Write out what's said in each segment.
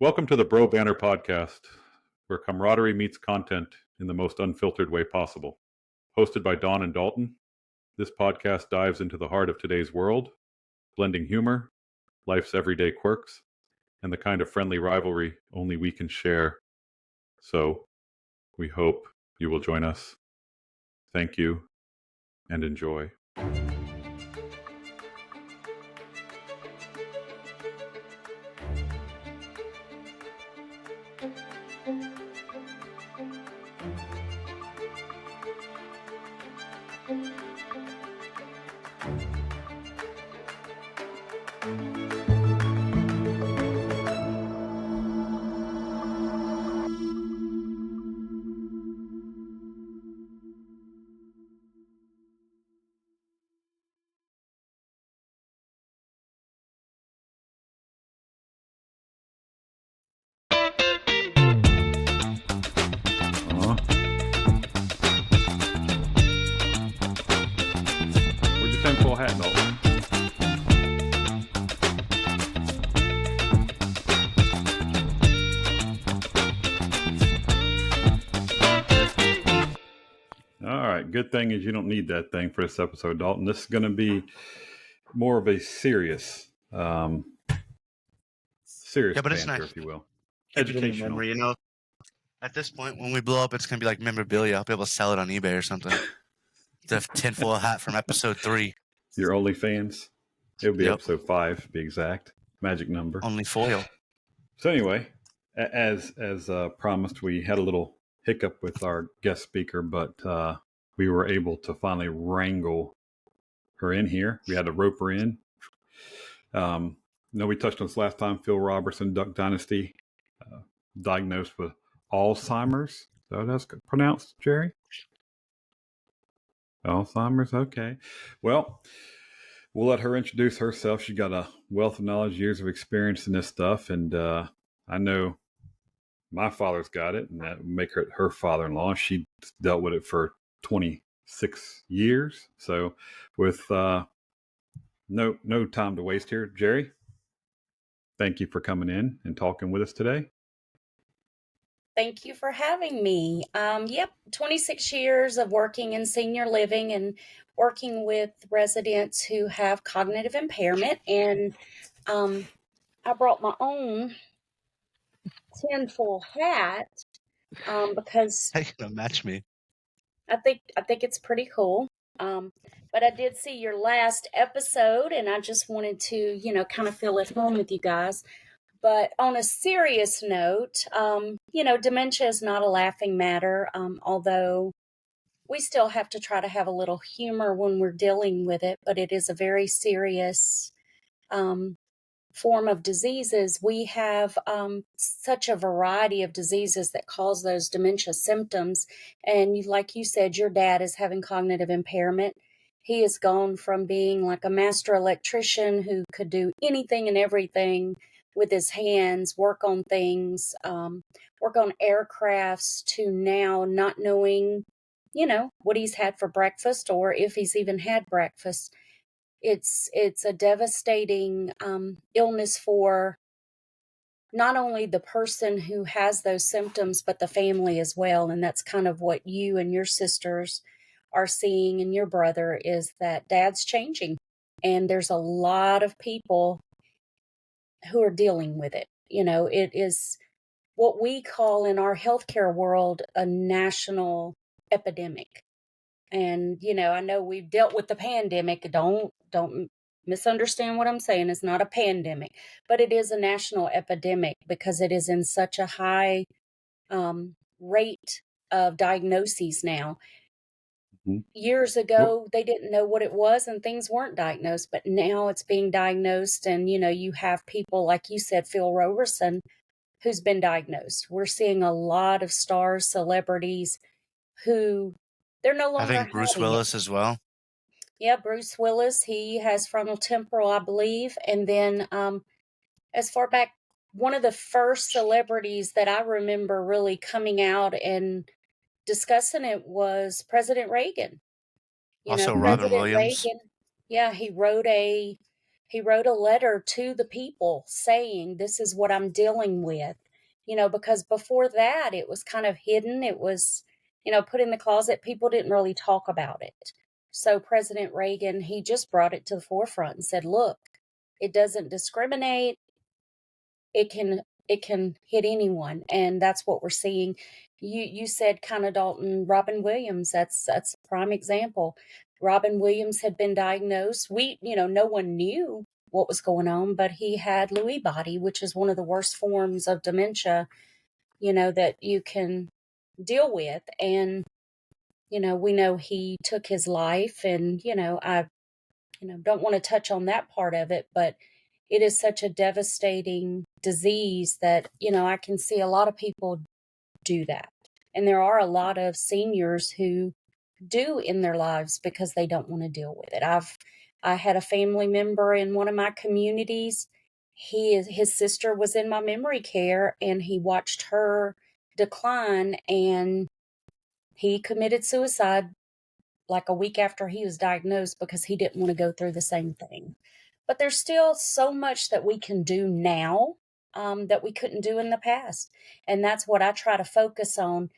Welcome to the Bro Banter Podcast, where camaraderie meets content in the most unfiltered way possible. Hosted by Don and Dalton, this podcast dives into the heart of today's world, blending humor, life's everyday quirks, and the kind of friendly rivalry only we can share. So, we hope you will join us. Thank you, and enjoy. Where'd your tinfoil hat, Dalton? All right, good thing is you don't need that thing for this episode, Dalton. This is going to be more of a serious Yeah, but it's banter, nice. if you will. Keep it in Educational. memory, you know. At this point, when we blow up, it's gonna be like memorabilia. I'll be able to sell it on eBay or something. The tinfoil hat from episode 3. Your OnlyFans. It would be Yep. episode 5, to be exact. Magic number. Only foil. So anyway, as promised, we had a little hiccup with our guest speaker, but we were able to finally wrangle her in here. We had to rope her in. We touched on this last time. Phil Robertson, Duck Dynasty, diagnosed with Alzheimer's. So that's pronounced, Jerry? Alzheimer's, okay. Well, we'll let her introduce herself. She's got a wealth of knowledge, years of experience in this stuff, and I know my father's got it, and that would make her her father-in-law. She dealt with it for 26 years. So with no time to waste here, Jerry, thank you for coming in and talking with us today. Thank you for having me. 26 years of working in senior living and working with residents who have cognitive impairment. And I brought my own tinfoil hat because Hey, gonna match me. I think it's pretty cool. But I did see your last episode, and I just wanted to, kind of feel at home with you guys. But on a serious note, dementia is not a laughing matter, although we still have to try to have a little humor when we're dealing with it, but it is a very serious form of diseases. We have such a variety of diseases that cause those dementia symptoms. And like you said, your dad is having cognitive impairment. He has gone from being like a master electrician who could do anything and everything with his hands, work on things, work on aircrafts, to now not knowing, what he's had for breakfast or if he's even had breakfast. It's a devastating illness for not only the person who has those symptoms, but the family as well. And that's kind of what you and your sisters are seeing, and your brother, is that dad's changing. And there's a lot of people who are dealing with it. It is what we call in our healthcare world a national epidemic. And, I know we've dealt with the pandemic. Don't misunderstand what I'm saying. It's not a pandemic, but it is a national epidemic because it is in such a high rate of diagnoses now. Mm-hmm. Years ago, they didn't know what it was and things weren't diagnosed, but now it's being diagnosed. And, you have people, like you said, Phil Robertson, who's been diagnosed. We're seeing a lot of stars, celebrities who they're no longer I think Bruce having it. Willis as well. Yeah, Bruce Willis, he has frontal temporal, I believe. And then as far back, one of the first celebrities that I remember really coming out and discussing it was President Reagan. Also Robin President Williams. Reagan, yeah, he wrote a He wrote a letter to the people saying, this is what I'm dealing with, because before that it was kind of hidden. It was, put in the closet. People didn't really talk about it. So President Reagan, he just brought it to the forefront and said, look, it doesn't discriminate. It can hit anyone. And that's what we're seeing. You said kind of Dalton, Robin Williams, that's a prime example. Robin Williams had been diagnosed. No one knew what was going on, but he had Lewy body, which is one of the worst forms of dementia, that you can deal with. And, we know he took his life, and, I, don't want to touch on that part of it, but it is such a devastating disease that, I can see a lot of people do that. And there are a lot of seniors who do in their lives because they don't want to deal with it. I had a family member in one of my communities. His sister was in my memory care, and he watched her decline, and he committed suicide like a week after he was diagnosed because he didn't want to go through the same thing. But there's still so much that we can do now that we couldn't do in the past. And that's what I try to focus on.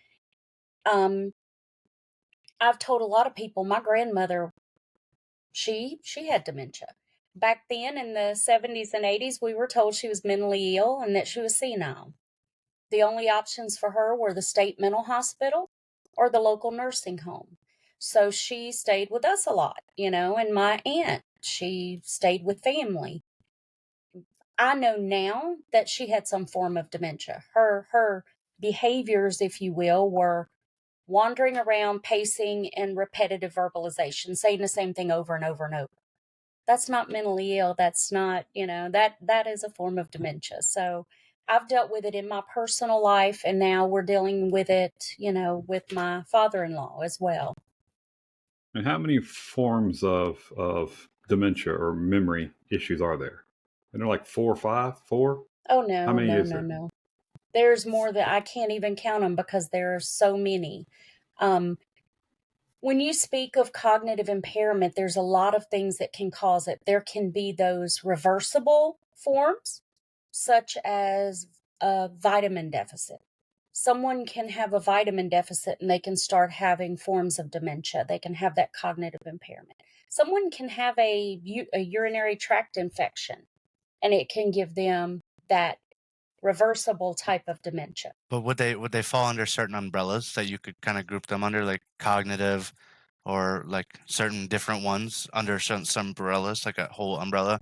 I've told a lot of people, my grandmother, she had dementia. Back then in the 70s and 80s, we were told she was mentally ill and that she was senile. The only options for her were the state mental hospital or the local nursing home. So she stayed with us a lot, and my aunt, she stayed with family. I know now that she had some form of dementia. Her behaviors, if you will, were wandering around, pacing, and repetitive verbalization, saying the same thing over and over and over. That's not mentally ill. That's not, that is a form of dementia. So I've dealt with it in my personal life, and now we're dealing with it, with my father-in-law as well. And how many forms of dementia or memory issues are there? And they're like 4 or 5? 4? Oh, no, How many no, is no, there? no. There's more that I can't even count them because there are so many. When you speak of cognitive impairment, there's a lot of things that can cause it. There can be those reversible forms, such as a vitamin deficit. Someone can have a vitamin deficit and they can start having forms of dementia. They can have that cognitive impairment. Someone can have a urinary tract infection, and it can give them that reversible type of dementia. But would they fall under certain umbrellas that you could kind of group them under, like cognitive, or like certain different ones under some umbrellas, like a whole umbrella?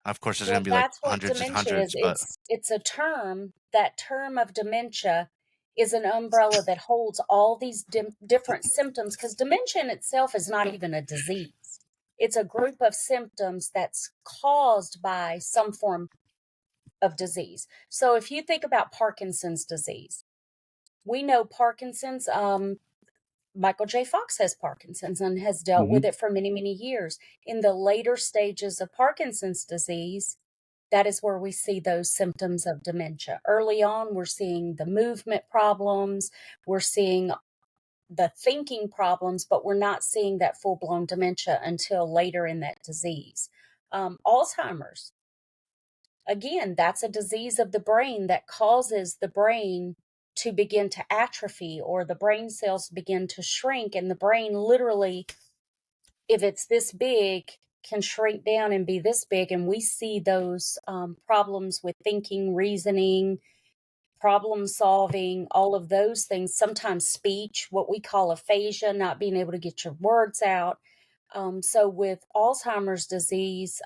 Of course, there's Well, going to be like that's what hundreds and dementia is. hundreds, but It's a term. That term of dementia is an umbrella that holds all these different symptoms, because dementia in itself is not even a disease. It's a group of symptoms that's caused by some form of disease. So if you think about Parkinson's disease, we know Parkinson's, Michael J. Fox has Parkinson's and has dealt with it for many, many years. In the later stages of Parkinson's disease, that is where we see those symptoms of dementia. Early on, we're seeing the movement problems, we're seeing the thinking problems, but we're not seeing that full-blown dementia until later in that disease. Alzheimer's, again, that's a disease of the brain that causes the brain to begin to atrophy, or the brain cells begin to shrink, and the brain literally, if it's this big, can shrink down and be this big. And we see those problems with thinking, reasoning, problem solving, all of those things. Sometimes speech, what we call aphasia, not being able to get your words out. So with Alzheimer's disease,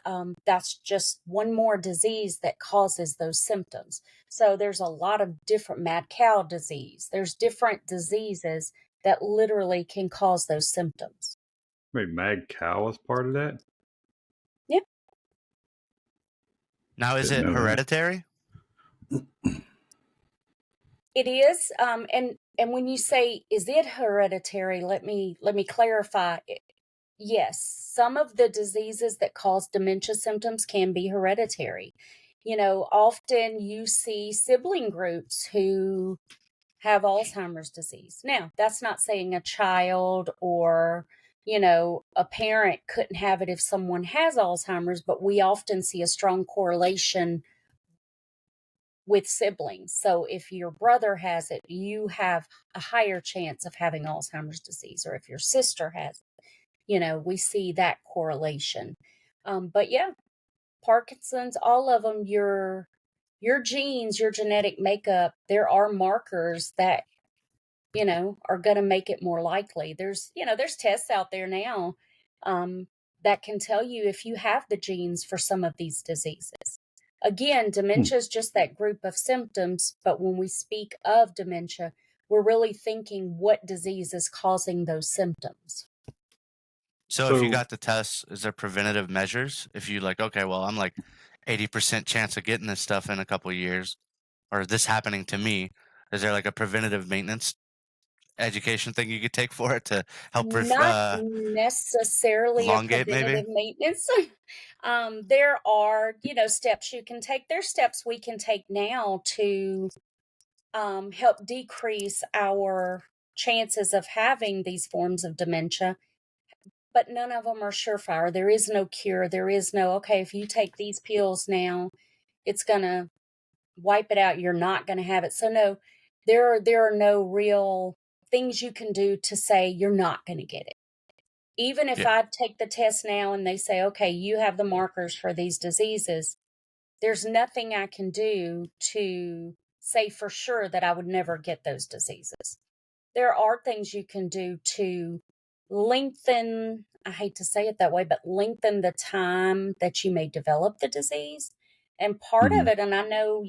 that's just one more disease that causes those symptoms. So there's a lot of different, mad cow disease. There's different diseases that literally can cause those symptoms. Wait, mad cow is part of that? Yep. now is it Didn't know that. hereditary? It is. And when you say, is it hereditary? Let me clarify. Yes, some of the diseases that cause dementia symptoms can be hereditary. Often you see sibling groups who have Alzheimer's disease. Now, that's not saying a child or, a parent couldn't have it if someone has Alzheimer's, but we often see a strong correlation with siblings. So if your brother has it, you have a higher chance of having Alzheimer's disease, or if your sister has it, we see that correlation. But yeah, Parkinson's, all of them, your genes, your genetic makeup, there are markers that are going to make it more likely. There's tests out there now that can tell you if you have the genes for some of these diseases. Again, dementia is just that group of symptoms, but when we speak of dementia, we're really thinking what disease is causing those symptoms. So if you got the test, is there preventative measures? If you okay, well, I'm 80% chance of getting this stuff in a couple of years, or this happening to me, is there a preventative maintenance education thing you could take for it to help Not necessarily a elongate maybe? preventative maintenance. There are, steps you can take. There's steps we can take now to help decrease our chances of having these forms of dementia, but none of them are surefire. There is no cure. There is no, okay, if you take these pills now, it's going to wipe it out. You're not going to have it. So no, there are no real things you can do to say you're not going to get it. Even if I take the test now and they say, okay, you have the markers for these diseases, there's nothing I can do to say for sure that I would never get those diseases. There are things you can do to lengthen, I hate to say it that way, but lengthen the time that you may develop the disease. And part of it, and I know,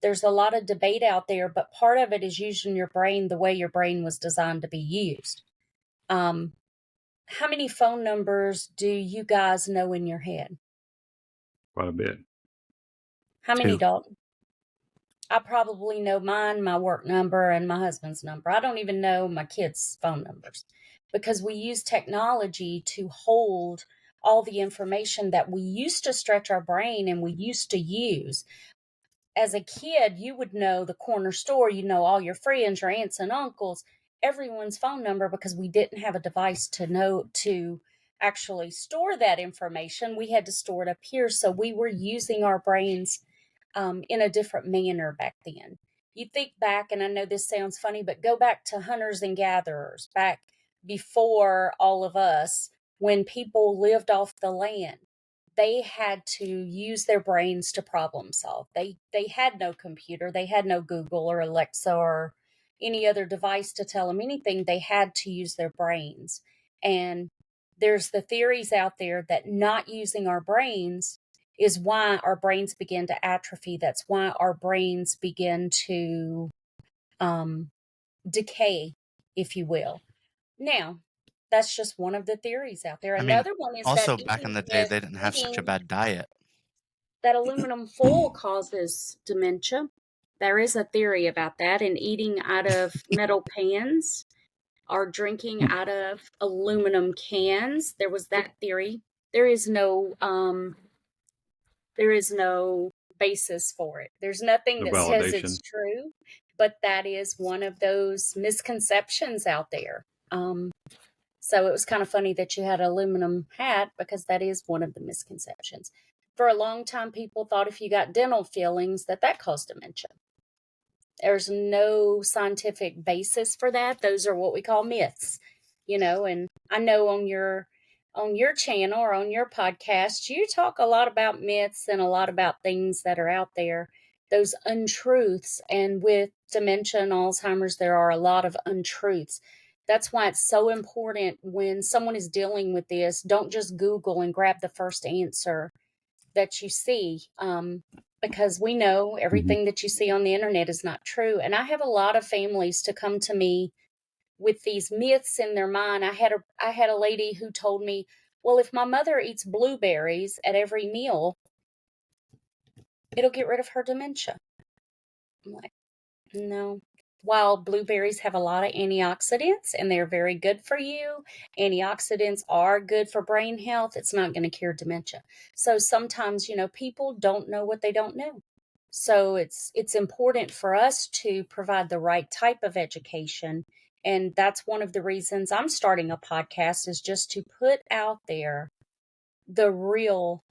there's a lot of debate out there, but part of it is using your brain the way your brain was designed to be used. How many phone numbers do you guys know in your head? Quite a bit. How many, 2. Dalton? I probably know mine, my work number, and my husband's number. I don't even know my kids' phone numbers because we use technology to hold all the information that we used to stretch our brain and we used to use. As a kid, you would know the corner store, all your friends, your aunts and uncles, everyone's phone number because we didn't have a device to actually store that information. We had to store it up here. So we were using our brains in a different manner back then. You think back, and I know this sounds funny, but go back to hunters and gatherers, back before all of us, when people lived off the land. They had to use their brains to problem solve. They had no computer. They had no Google or Alexa or any other device to tell them anything. They had to use their brains. And there's the theories out there that not using our brains is why our brains begin to atrophy. That's why our brains begin to decay, if you will. Now, that's just one of the theories out there. I mean, Another one is also that back in the day, they didn't have such a bad diet. that aluminum foil causes dementia. There is a theory about that, and eating out of metal pans or drinking out of aluminum cans. There was that theory. There is no basis for it. There's nothing that says it's true, but that is one of those misconceptions out there. So it was kind of funny that you had an aluminum hat because that is one of the misconceptions. For a long time, people thought if you got dental fillings that caused dementia. There's no scientific basis for that. Those are what we call myths, and I know on your channel or on your podcast, you talk a lot about myths and a lot about things that are out there, those untruths. And with dementia and Alzheimer's, there are a lot of untruths. That's why it's so important when someone is dealing with this, don't just Google and grab the first answer that you see, because we know everything that you see on the internet is not true. And I have a lot of families to come to me with these myths in their mind. I had a lady who told me, well, if my mother eats blueberries at every meal, it'll get rid of her dementia. I'm like, no. While blueberries have a lot of antioxidants and they're very good for you, antioxidants are good for brain health, it's not going to cure dementia. So sometimes, people don't know what they don't know. So it's important for us to provide the right type of education And that's one of the reasons I'm starting a podcast, is just to put out there the real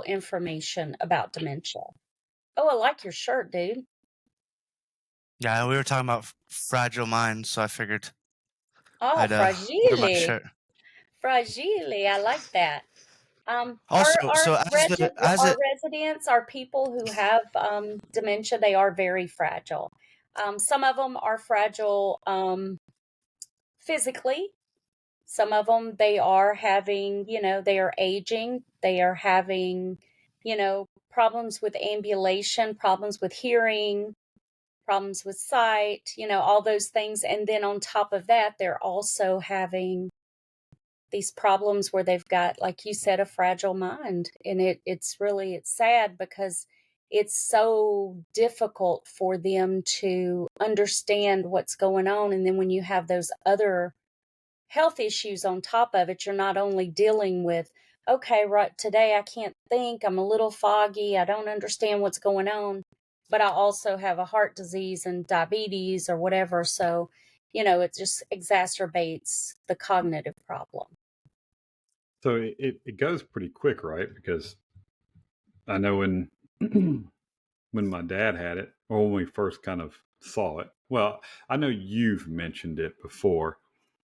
information about dementia. Oh, I like your shirt, dude. Yeah, we were talking about fragile minds, so I figured Oh, I'd wear my fragile. shirt. Fragile. I like that. Also, so Our residents are people who have dementia. They are very fragile. Some of them are fragile physically. Some of them, they are having, they are aging. They are having, problems with ambulation, problems with hearing, problems with sight, all those things. And then on top of that, they're also having these problems where they've got, like you said, a fragile mind. And it's sad because it's so difficult for them to understand what's going on. And then when you have those other health issues on top of it, you're not only dealing with, okay, right, today I can't think, I'm a little foggy, I don't understand what's going on, but I also have a heart disease and diabetes or whatever. So, it just exacerbates the cognitive problem. So it goes pretty quick, right? Because I know when when my dad had it, or when we first kind of saw it. Well, I know you've mentioned it before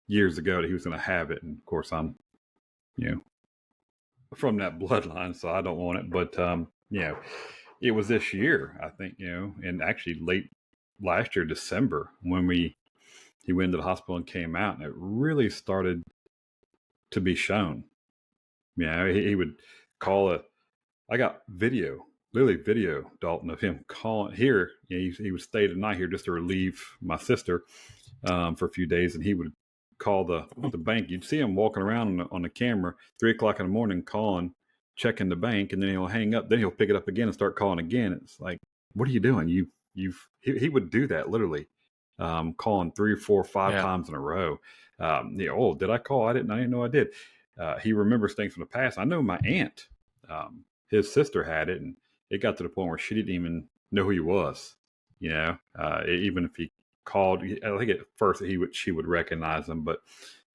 years ago that he was going to have it, and of course I'm, from that bloodline, so I don't want it. But it was this year, I think, and actually late last year, December, when he went to the hospital and came out, and it really started to be shown. He would call I got literally video, Dalton, of him calling here. He would stay the night here just to relieve my sister for a few days, and he would call the bank. You'd see him walking around on the camera, 3:00 in the morning, calling, checking the bank, and then he'll hang up. Then he'll pick it up again and start calling again. It's like, what are you doing? He would do that literally, calling 3 or 4 or 5 times in a row. Did I call? I didn't know I did. He remembers things from the past. I know my aunt, his sister had it, and it got to the point where she didn't even know who he was. Even if he called, I think at first she would recognize him, but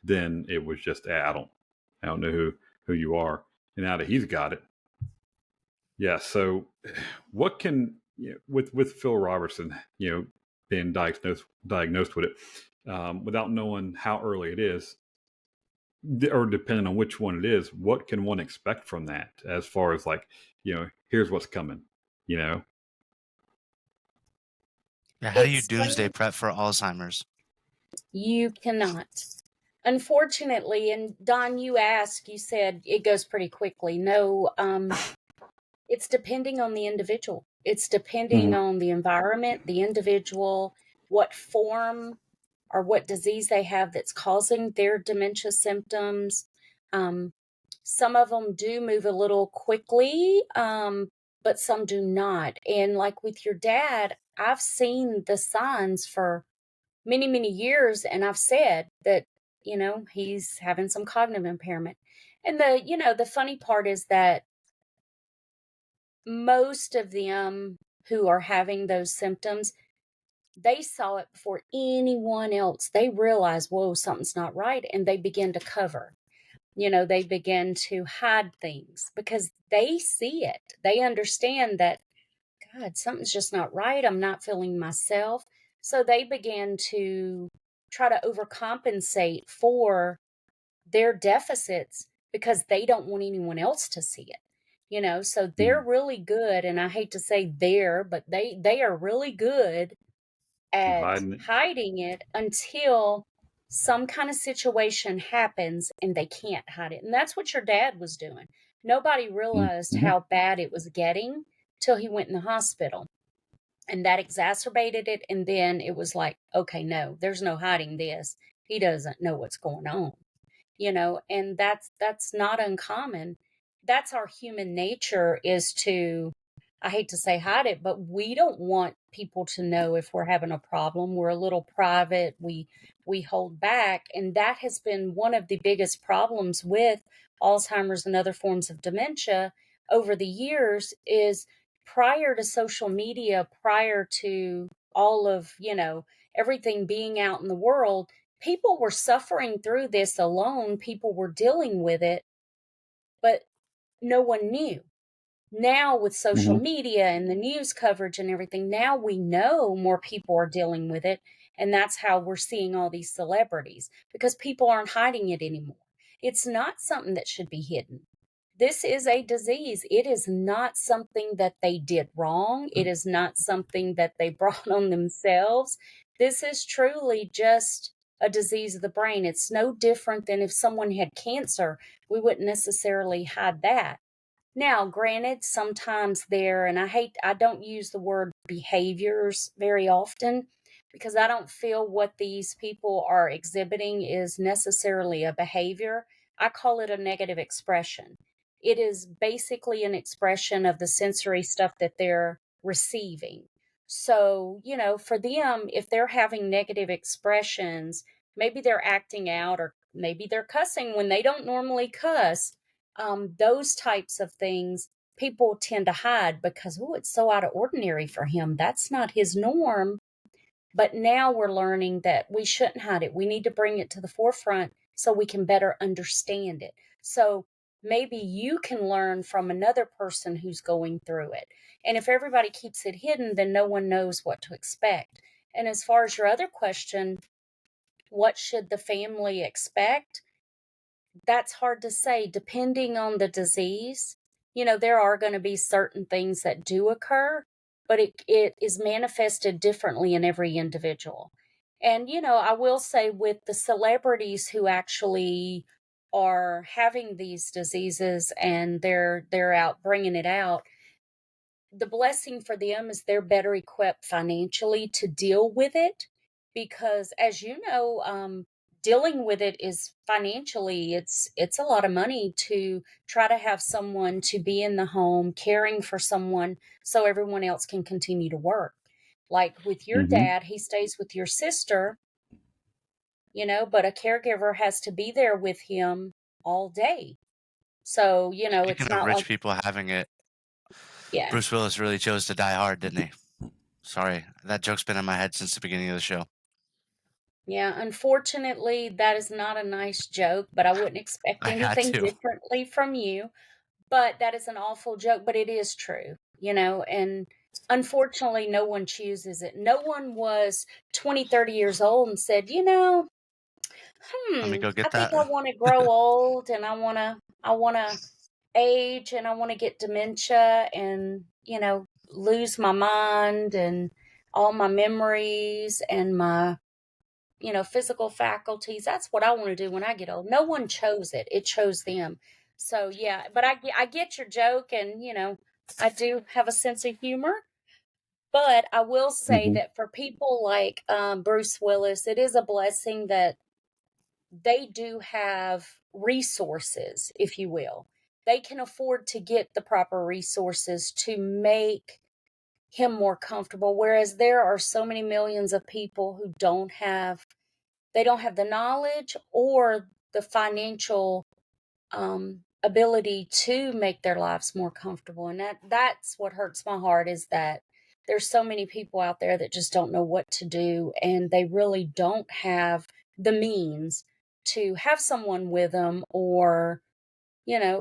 then it was just, I don't know who you are. And now that he's got it, yeah. So, what can with Phil Robertson, being diagnosed with it, without knowing how early it is, or depending on which one it is, what can one expect from that as far as like, here's what's coming, Yeah, how do you doomsday prep for Alzheimer's? You cannot. Unfortunately, and Don, you said it goes pretty quickly. No, it's depending on the individual. It's depending on the environment, the individual, what form or what disease they have that's causing their dementia symptoms. Some of them do move a little quickly, but some do not. And like with your dad, I've seen the signs for many, many years, and I've said that, he's having some cognitive impairment. And the funny part is that most of them who are having those symptoms, they saw it before anyone else. They realize, whoa, something's not right. And they begin to cover. They begin to hide things because they see it. They understand that, God, something's just not right. I'm not feeling myself. So they began to try to overcompensate for their deficits because they don't want anyone else to see it. So they're really good. And I hate to say but they are really good at hiding it until some kind of situation happens and they can't hide it. And that's what your dad was doing. Nobody realized how bad it was getting till he went in the hospital. And that exacerbated it. And then it was like, okay, no, there's no hiding this. He doesn't know what's going on, and that's not uncommon. That's our human nature, is to, I hate to say hide it, but we don't want people to know if we're having a problem. We're a little private. We hold back. And that has been one of the biggest problems with Alzheimer's and other forms of dementia over the years, is prior to social media, prior to all of, everything being out in the world, people were suffering through this alone. People were dealing with it, but no one knew. Now with social media and the news coverage and everything, now we know more people are dealing with it. And that's how we're seeing all these celebrities, because people aren't hiding it anymore. It's not something that should be hidden. This is a disease. It is not something that they did wrong. It is not something that they brought on themselves. This is truly just a disease of the brain. It's no different than if someone had cancer. We wouldn't necessarily hide that. Now, granted, sometimes and I don't use the word behaviors very often, because I don't feel what these people are exhibiting is necessarily a behavior. I call it a negative expression. It is basically an expression of the sensory stuff that they're receiving. So, for them, if they're having negative expressions, maybe they're acting out, or maybe they're cussing when they don't normally cuss. Those types of things people tend to hide because, it's so out of ordinary for him. That's not his norm. But now we're learning that we shouldn't hide it. We need to bring it to the forefront so we can better understand it. So maybe you can learn from another person who's going through it. And if everybody keeps it hidden, then no one knows what to expect. And as far as your other question, what should the family expect? That's hard to say, depending on the disease. There are going to be certain things that do occur, but it is manifested differently in every individual. And, I will say, with the celebrities who actually are having these diseases and they're out bringing it out, the blessing for them is they're better equipped financially to deal with it, because, as you know, dealing with it is financially, it's a lot of money to try to have someone to be in the home caring for someone so everyone else can continue to work. Like with your dad, he stays with your sister, but a caregiver has to be there with him all day. So, Speaking it's of not rich like, people having it, yeah. Bruce Willis really chose to die hard, didn't he? Sorry, that joke's been in my head since the beginning of the show. Yeah, unfortunately, that is not a nice joke, but I wouldn't expect I had anything to. differently from you. But that is an awful joke, but it is true, and unfortunately, no one chooses it. No one was 20, 30 years old and said, Let me go I get think that. I want to grow old, and I want to age, and I want to get dementia and, lose my mind and all my memories and my physical faculties. That's what I want to do when I get old. No one chose it. It chose them. So, yeah, but I get your joke, and, I do have a sense of humor. But I will say that for people like Bruce Willis, it is a blessing that they do have resources, if you will. They can afford to get the proper resources to make him more comfortable. Whereas there are so many millions of people who don't have the knowledge or the financial ability to make their lives more comfortable. And that's what hurts my heart, is that there's so many people out there that just don't know what to do, and they really don't have the means to have someone with them, or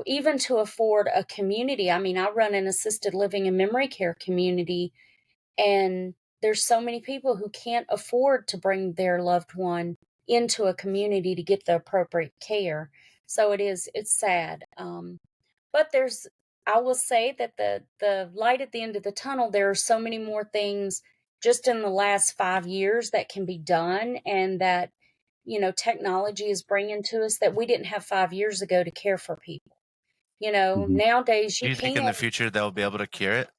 even to afford a community. I mean, I run an assisted living and memory care community, and there's so many people who can't afford to bring their loved one into a community to get the appropriate care. So it's sad. But I will say that the light at the end of the tunnel, there are so many more things just in the last 5 years that can be done, and that, technology is bringing to us that we didn't have 5 years ago to care for people. Nowadays Do you you think in the can't. future they'll be able to cure it,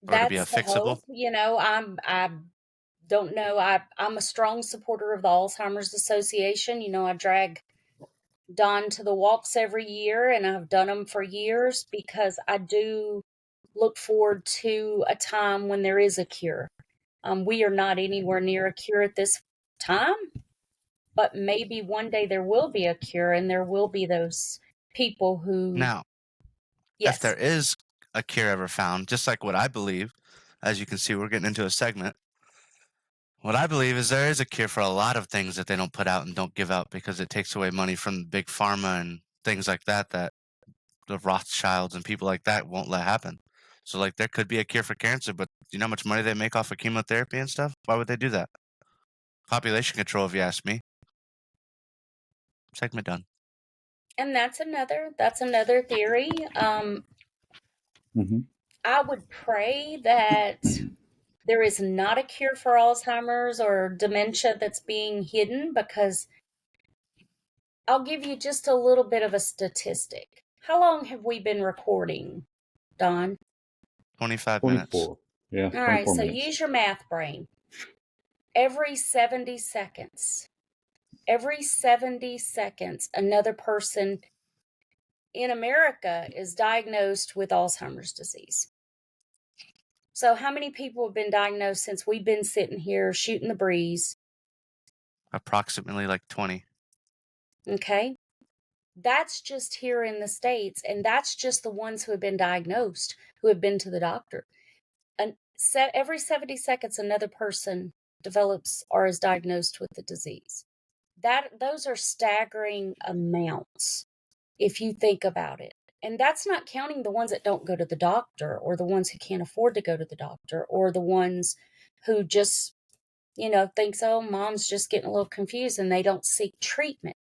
or to be a That's the fixable? hope. I don't know. I'm a strong supporter of the Alzheimer's Association. I drag Don to the walks every year, and I've done them for years, because I do look forward to a time when there is a cure. We are not anywhere near a cure at this time, but maybe one day there will be a cure, and there will be those people who, Now, if there yes. is a cure ever found, just like what I believe, as you can see, we're getting into a segment. What I believe is there is a cure for a lot of things that they don't put out and don't give out because it takes away money from big pharma and things like that the Rothschilds and people like that won't let happen. So like there could be a cure for cancer, but you know how much money they make off of chemotherapy and stuff? Why would they do that? Population control, if you ask me. Segment done. And that's another theory. I would pray that there is not a cure for Alzheimer's or dementia that's being hidden, because I'll give you just a little bit of a statistic. How long have we been recording, Don? 25 24. minutes. Yeah. All right, so minutes. use your math brain. Every 70 seconds, another person in America is diagnosed with Alzheimer's disease. So how many people have been diagnosed since we've been sitting here shooting the breeze? Approximately like 20. Okay. That's just here in the States, and that's just the ones who have been diagnosed, who have been to the doctor. And every 70 seconds, another person develops or is diagnosed with the disease. Those are staggering amounts if you think about it. And that's not counting the ones that don't go to the doctor, or the ones who can't afford to go to the doctor, or the ones who just, thinks, oh, mom's just getting a little confused, and they don't seek treatment.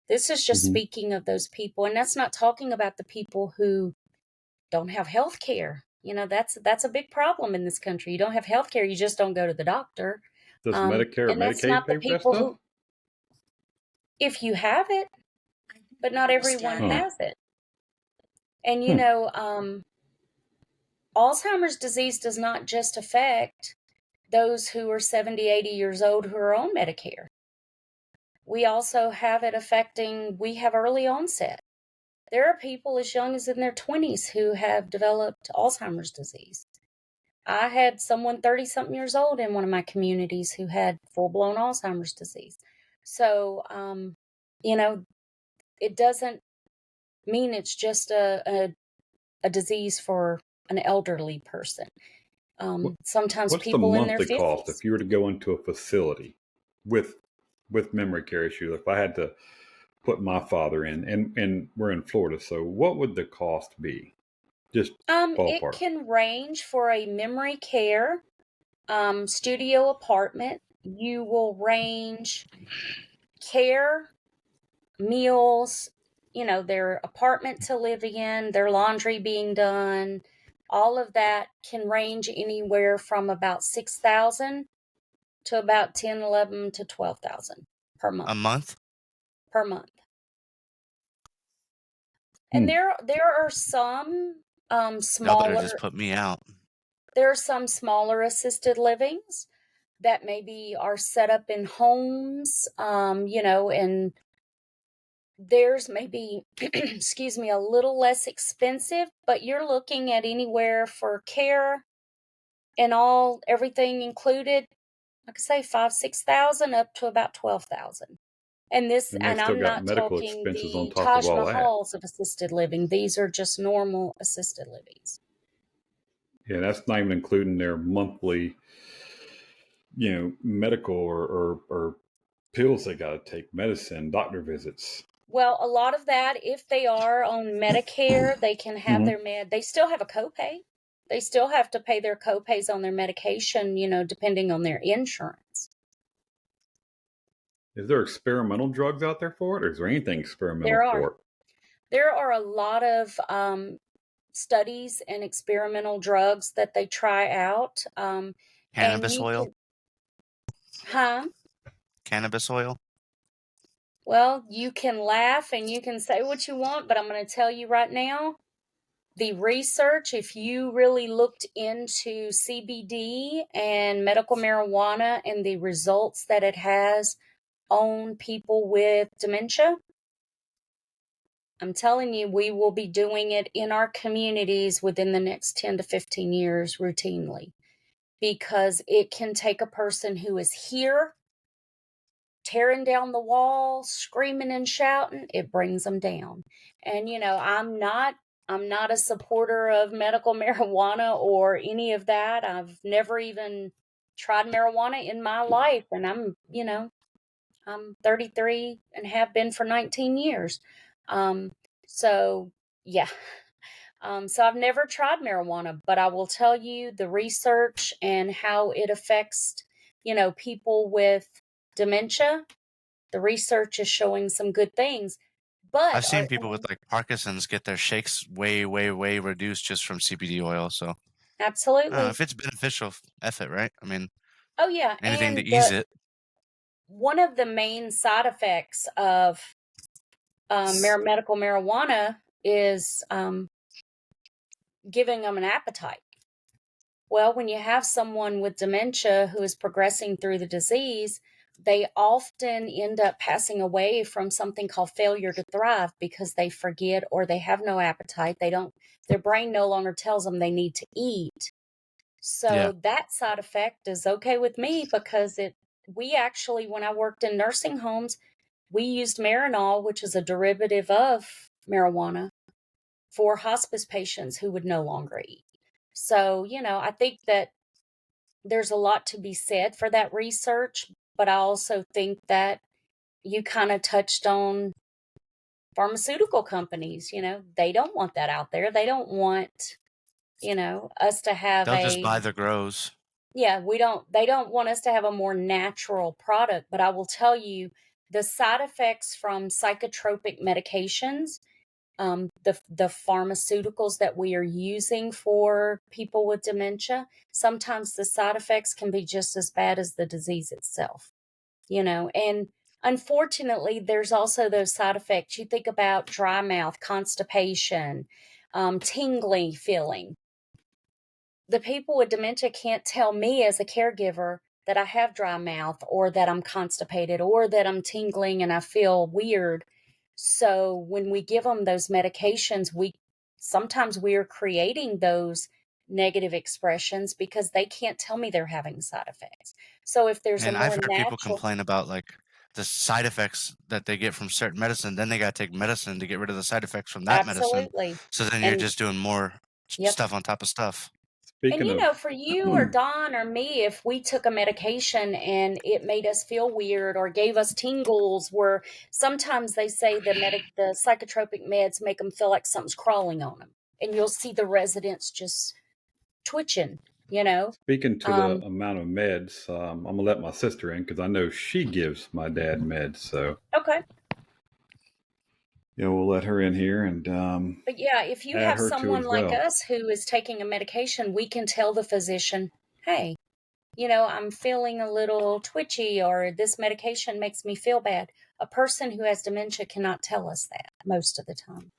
This is just speaking of those people. And that's not talking about the people who don't have health care. That's a big problem in this country. You don't have health care. You just don't go to the doctor. Does Medicare or Medicaid pay for that stuff? If you have it, but not everyone has it. And, Alzheimer's disease does not just affect those who are 70, 80 years old who are on Medicare. We also have it we have early onset. There are people as young as in their 20s who have developed Alzheimer's disease. I had someone 30-something years old in one of my communities who had full-blown Alzheimer's disease. So, it doesn't mean it's just a disease for an elderly person. Sometimes people in their 50s. What's the monthly cost if you were to go into a facility with memory care issues? If I had to put my father in, and we're in Florida, so what would the cost be? Just ballpark. It can range for a memory care studio apartment. You will range care, meals, their apartment to live in, their laundry being done. All of that can range anywhere from about $6,000 to about $10,000, $11,000 to $12,000 per month. A month? Per month. And there are some smaller. Y'all just put me out. There are some smaller assisted livings that maybe are set up in homes, and theirs may be, excuse me, a little less expensive, but you're looking at anywhere for care and everything included, like I say, $5,000-$6,000 up to about $12,000. And I'm not talking the Taj Mahals of assisted living. These are just normal assisted livings. Yeah, that's not even including their monthly, medical or pills they got to take, medicine, doctor visits. Well, a lot of that, if they are on Medicare, they can have their they still have a copay. They still have to pay their copays on their medication, depending on their insurance. Is there experimental drugs out there for it, or is there anything experimental for it? There are a lot of studies and experimental drugs that they try out. Cannabis oil? Cannabis oil? Well, you can laugh and you can say what you want, but I'm going to tell you right now, the research, if you really looked into CBD and medical marijuana and the results that it has on people with dementia, I'm telling you, we will be doing it in our communities within the next 10 to 15 years routinely, because it can take a person who is here tearing down the wall, screaming and shouting, it brings them down. And, I'm not a supporter of medical marijuana or any of that. I've never even tried marijuana in my life, and I'm 33 and have been for 19 years. So yeah. So I've never tried marijuana, but I will tell you the research and how it affects, people with dementia. The research is showing some good things, but I've seen people with like Parkinson's get their shakes way, way, way reduced just from CBD oil. So absolutely. if it's beneficial, F it, right? I mean, Oh yeah, anything to and ease it. one of the main side effects of medical marijuana is giving them an appetite. Well, when you have someone with dementia who is progressing through the disease, they often end up passing away from something called failure to thrive because they forget or they have no appetite. Their brain no longer tells them they need to eat. So that side effect is okay with me because we actually, when I worked in nursing homes, we used Marinol, which is a derivative of marijuana, for hospice patients who would no longer eat. So, I think that there's a lot to be said for that research, but I also think that you kind of touched on pharmaceutical companies. They don't want that out there. They don't want, us to have They'll just buy the grows. Yeah, they don't want us to have a more natural product, but I will tell you the side effects from psychotropic medications, the pharmaceuticals that we are using for people with dementia, sometimes the side effects can be just as bad as the disease itself, and unfortunately, there's also those side effects. You think about dry mouth, constipation, tingling feeling. The people with dementia can't tell me as a caregiver that I have dry mouth or that I'm constipated or that I'm tingling and I feel weird. So when we give them those medications, sometimes we're creating those negative expressions because they can't tell me they're having side effects. So if there's And a I've more heard people natural, complain about like the side effects that they get from certain medicine, then they got to take medicine to get rid of the side effects from that medicine. absolutely. So then you're just doing more Yep. stuff on top of stuff. And for you or Don or me, if we took a medication and it made us feel weird or gave us tingles, where sometimes they say the psychotropic meds make them feel like something's crawling on them, and you'll see the residents just twitching. Speaking to the amount of meds, I'm gonna let my sister in because I know she gives my dad meds. So okay. We'll let her in here and. But yeah, if you have someone like us who is taking a medication, we can tell the physician, hey, I'm feeling a little twitchy or this medication makes me feel bad. A person who has dementia cannot tell us that most of the time.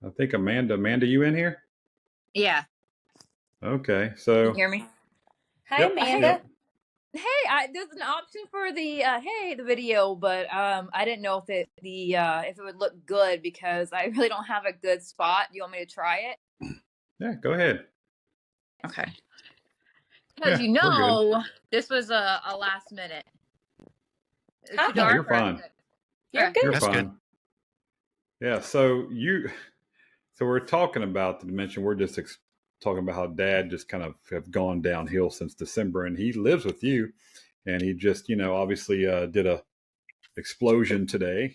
I think Amanda, you in here? Yeah. Okay, so. Can you hear me? Hi, Amanda. Yep. Hey, there's an option for the video, but I didn't know if it would look good because I really don't have a good spot. You want me to try it? Yeah, go ahead. Okay. Because this was a last minute. Hi. No, you're fine. You're good. You're That's fine. good. Yeah, so we're talking about the dementia. We're just talking about how Dad just kind of have gone downhill since December, and he lives with you, and he just obviously did a explosion today.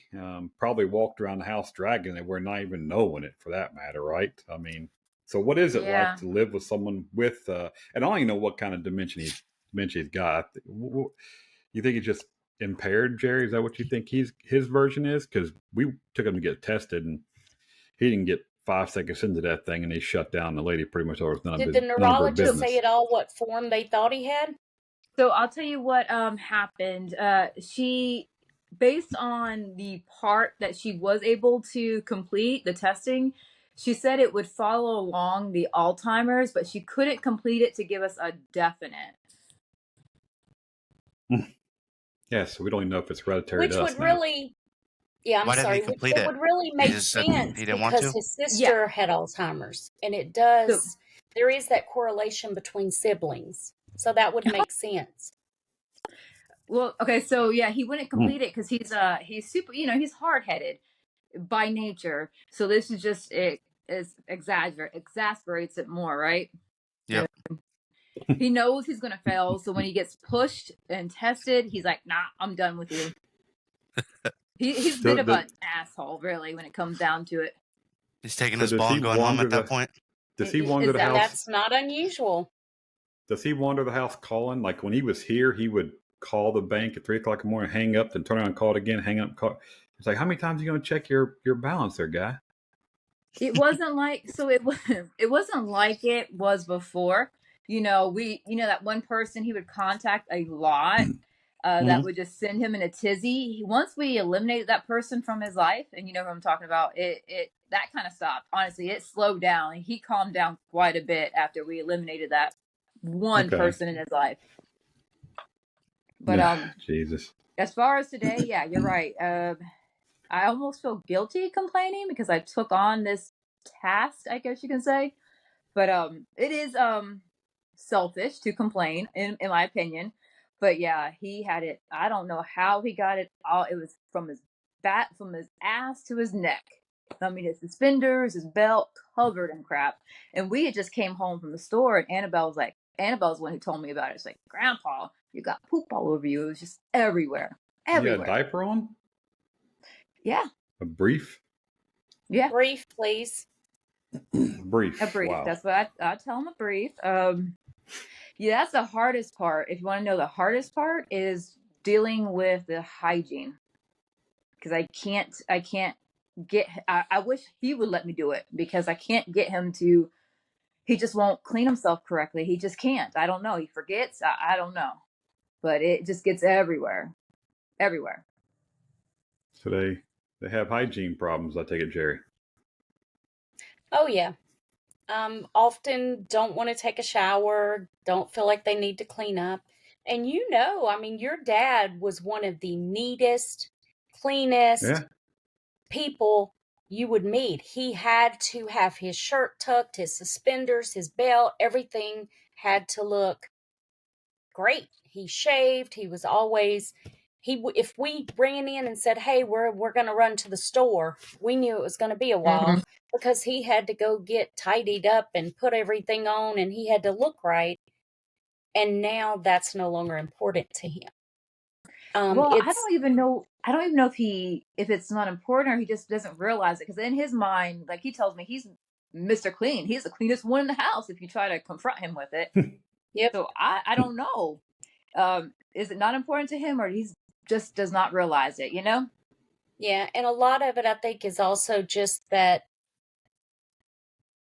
Probably walked around the house dragging it. We're not even knowing it, for that matter, right? I mean, so what is it like to live with someone with? And I don't even know what kind of dementia he's got. You think he's just impaired, Jerry? Is that what you think his version is? Because we took him to get tested, and he didn't get 5 seconds into that thing, and he shut down. The lady pretty much told us Did the neurologist say at all what form they thought he had? So I'll tell you what happened. She, based on the part that she was able to complete the testing, she said it would follow along the Alzheimer's, but she couldn't complete it to give us a definite. Yeah, so we don't even know if it's hereditary. Which would really, I'm Why sorry, didn't he complete it? would really make sense because his sister had Alzheimer's, and it does. There is that correlation between siblings, so that would make sense. Well, okay, so yeah, he wouldn't complete it because he's super, he's hard-headed by nature. So this is just exasperates it more, right? Yep. He knows he's going to fail. So when he gets pushed and tested, he's like, nah, I'm done with you. He's a bit of an asshole, really, when it comes down to it. He's taking his ball and going home at that point. Does he wander the house? That's not unusual. Does he wander the house calling? Like when he was here, he would call the bank at 3 o'clock in the morning, hang up, then turn around and call it again, hang up, call. It's like, how many times are you going to check your balance there, guy? It wasn't like, so it wasn't like it was before. That one person he would contact a lot that would just send him in a tizzy. Once we eliminated that person from his life, and you know who I'm talking about, it that kind of stopped. Honestly, it slowed down. He calmed down quite a bit after we eliminated that one person in his life. But Jesus. As far as today, yeah, you're right. I almost feel guilty complaining because I took on this task, I guess you can say. But it is selfish to complain, in my opinion. But yeah, he had it. I don't know how he got it all. It was from his ass to his neck. I mean, his suspenders, his belt, covered in crap. And we had just came home from the store, and Annabelle's the one who told me about it. It's like, Grandpa, you got poop all over you. It was just everywhere. You had a diaper on? Yeah. A brief? Yeah. Brief, please. Brief. A brief. Wow. That's what I tell him, a brief. Yeah, that's the hardest part. If you want to know, the hardest part is dealing with the hygiene. Because I can't get, I wish he would let me do it, because I can't get him to, he just won't clean himself correctly. He just can't. I don't know. He forgets. I don't know. But it just gets everywhere. Everywhere. So they have hygiene problems, I take it, Jerry. Oh, yeah. Often don't want to take a shower, don't feel like they need to clean up. And your dad was one of the neatest, cleanest people you would meet. He had to have his shirt tucked, his suspenders, his belt, everything had to look great. He shaved. He was always, if we ran in and said, hey, we're going to run to the store, we knew it was going to be a while because he had to go get tidied up and put everything on, and he had to look right. And now that's no longer important to him. I don't even know if it's not important or he just doesn't realize it. Because in his mind, like he tells me, he's Mr. Clean. He's the cleanest one in the house if you try to confront him with it. Yep. So I don't know. Is it not important to him, or he just does not realize it, Yeah. And a lot of it, I think, is also just that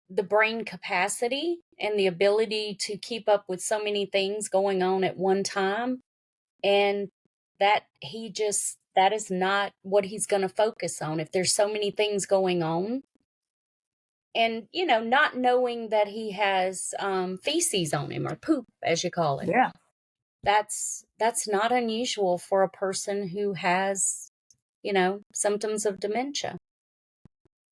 the brain capacity and the ability to keep up with so many things going on at one time. And that is not what he's going to focus on. If there's so many things going on, and, not knowing that he has feces on him, or poop, as you call it. Yeah. That's not unusual for a person who has, symptoms of dementia.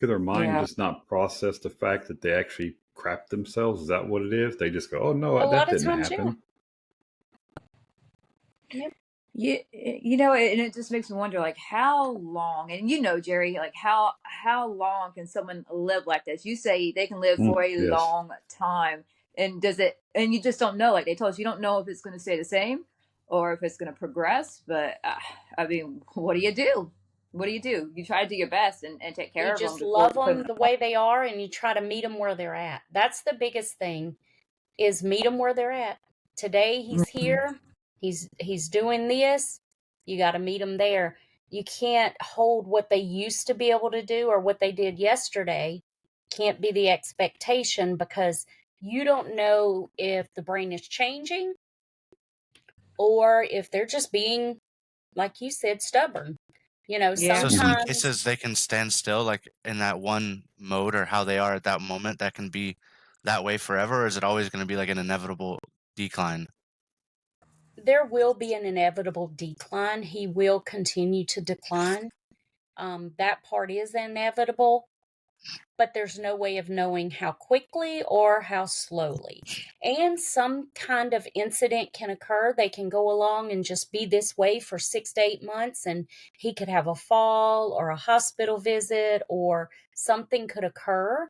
Could their mind just not process the fact that they actually crap themselves? Is that what it is? They just go, oh, no, that didn't happen. Yep. Yeah, and it just makes me wonder, like, how long, and Jerry, like, how long can someone live like this? You say they can live for a long time, and you just don't know, like they told us, you don't know if it's going to stay the same or if it's going to progress. But I mean, what do you do? You try to do your best and take care of them. You just love them the way they are, and you try to meet them where they're at. That's the biggest thing, is meet them where they're at. Today he's here. He's doing this. You got to meet him there. You can't hold what they used to be able to do or what they did yesterday. Can't be the expectation, because you don't know if the brain is changing or if they're just being, like you said, stubborn. Sometimes. So some cases they can stand still, like in that one mode, or how they are at that moment, that can be that way forever, or is it always going to be like an inevitable decline? There will be an inevitable decline. He will continue to decline. That part is inevitable, but there's no way of knowing how quickly or how slowly. And some kind of incident can occur. They can go along and just be this way for 6 to 8 months, and he could have a fall or a hospital visit, or something could occur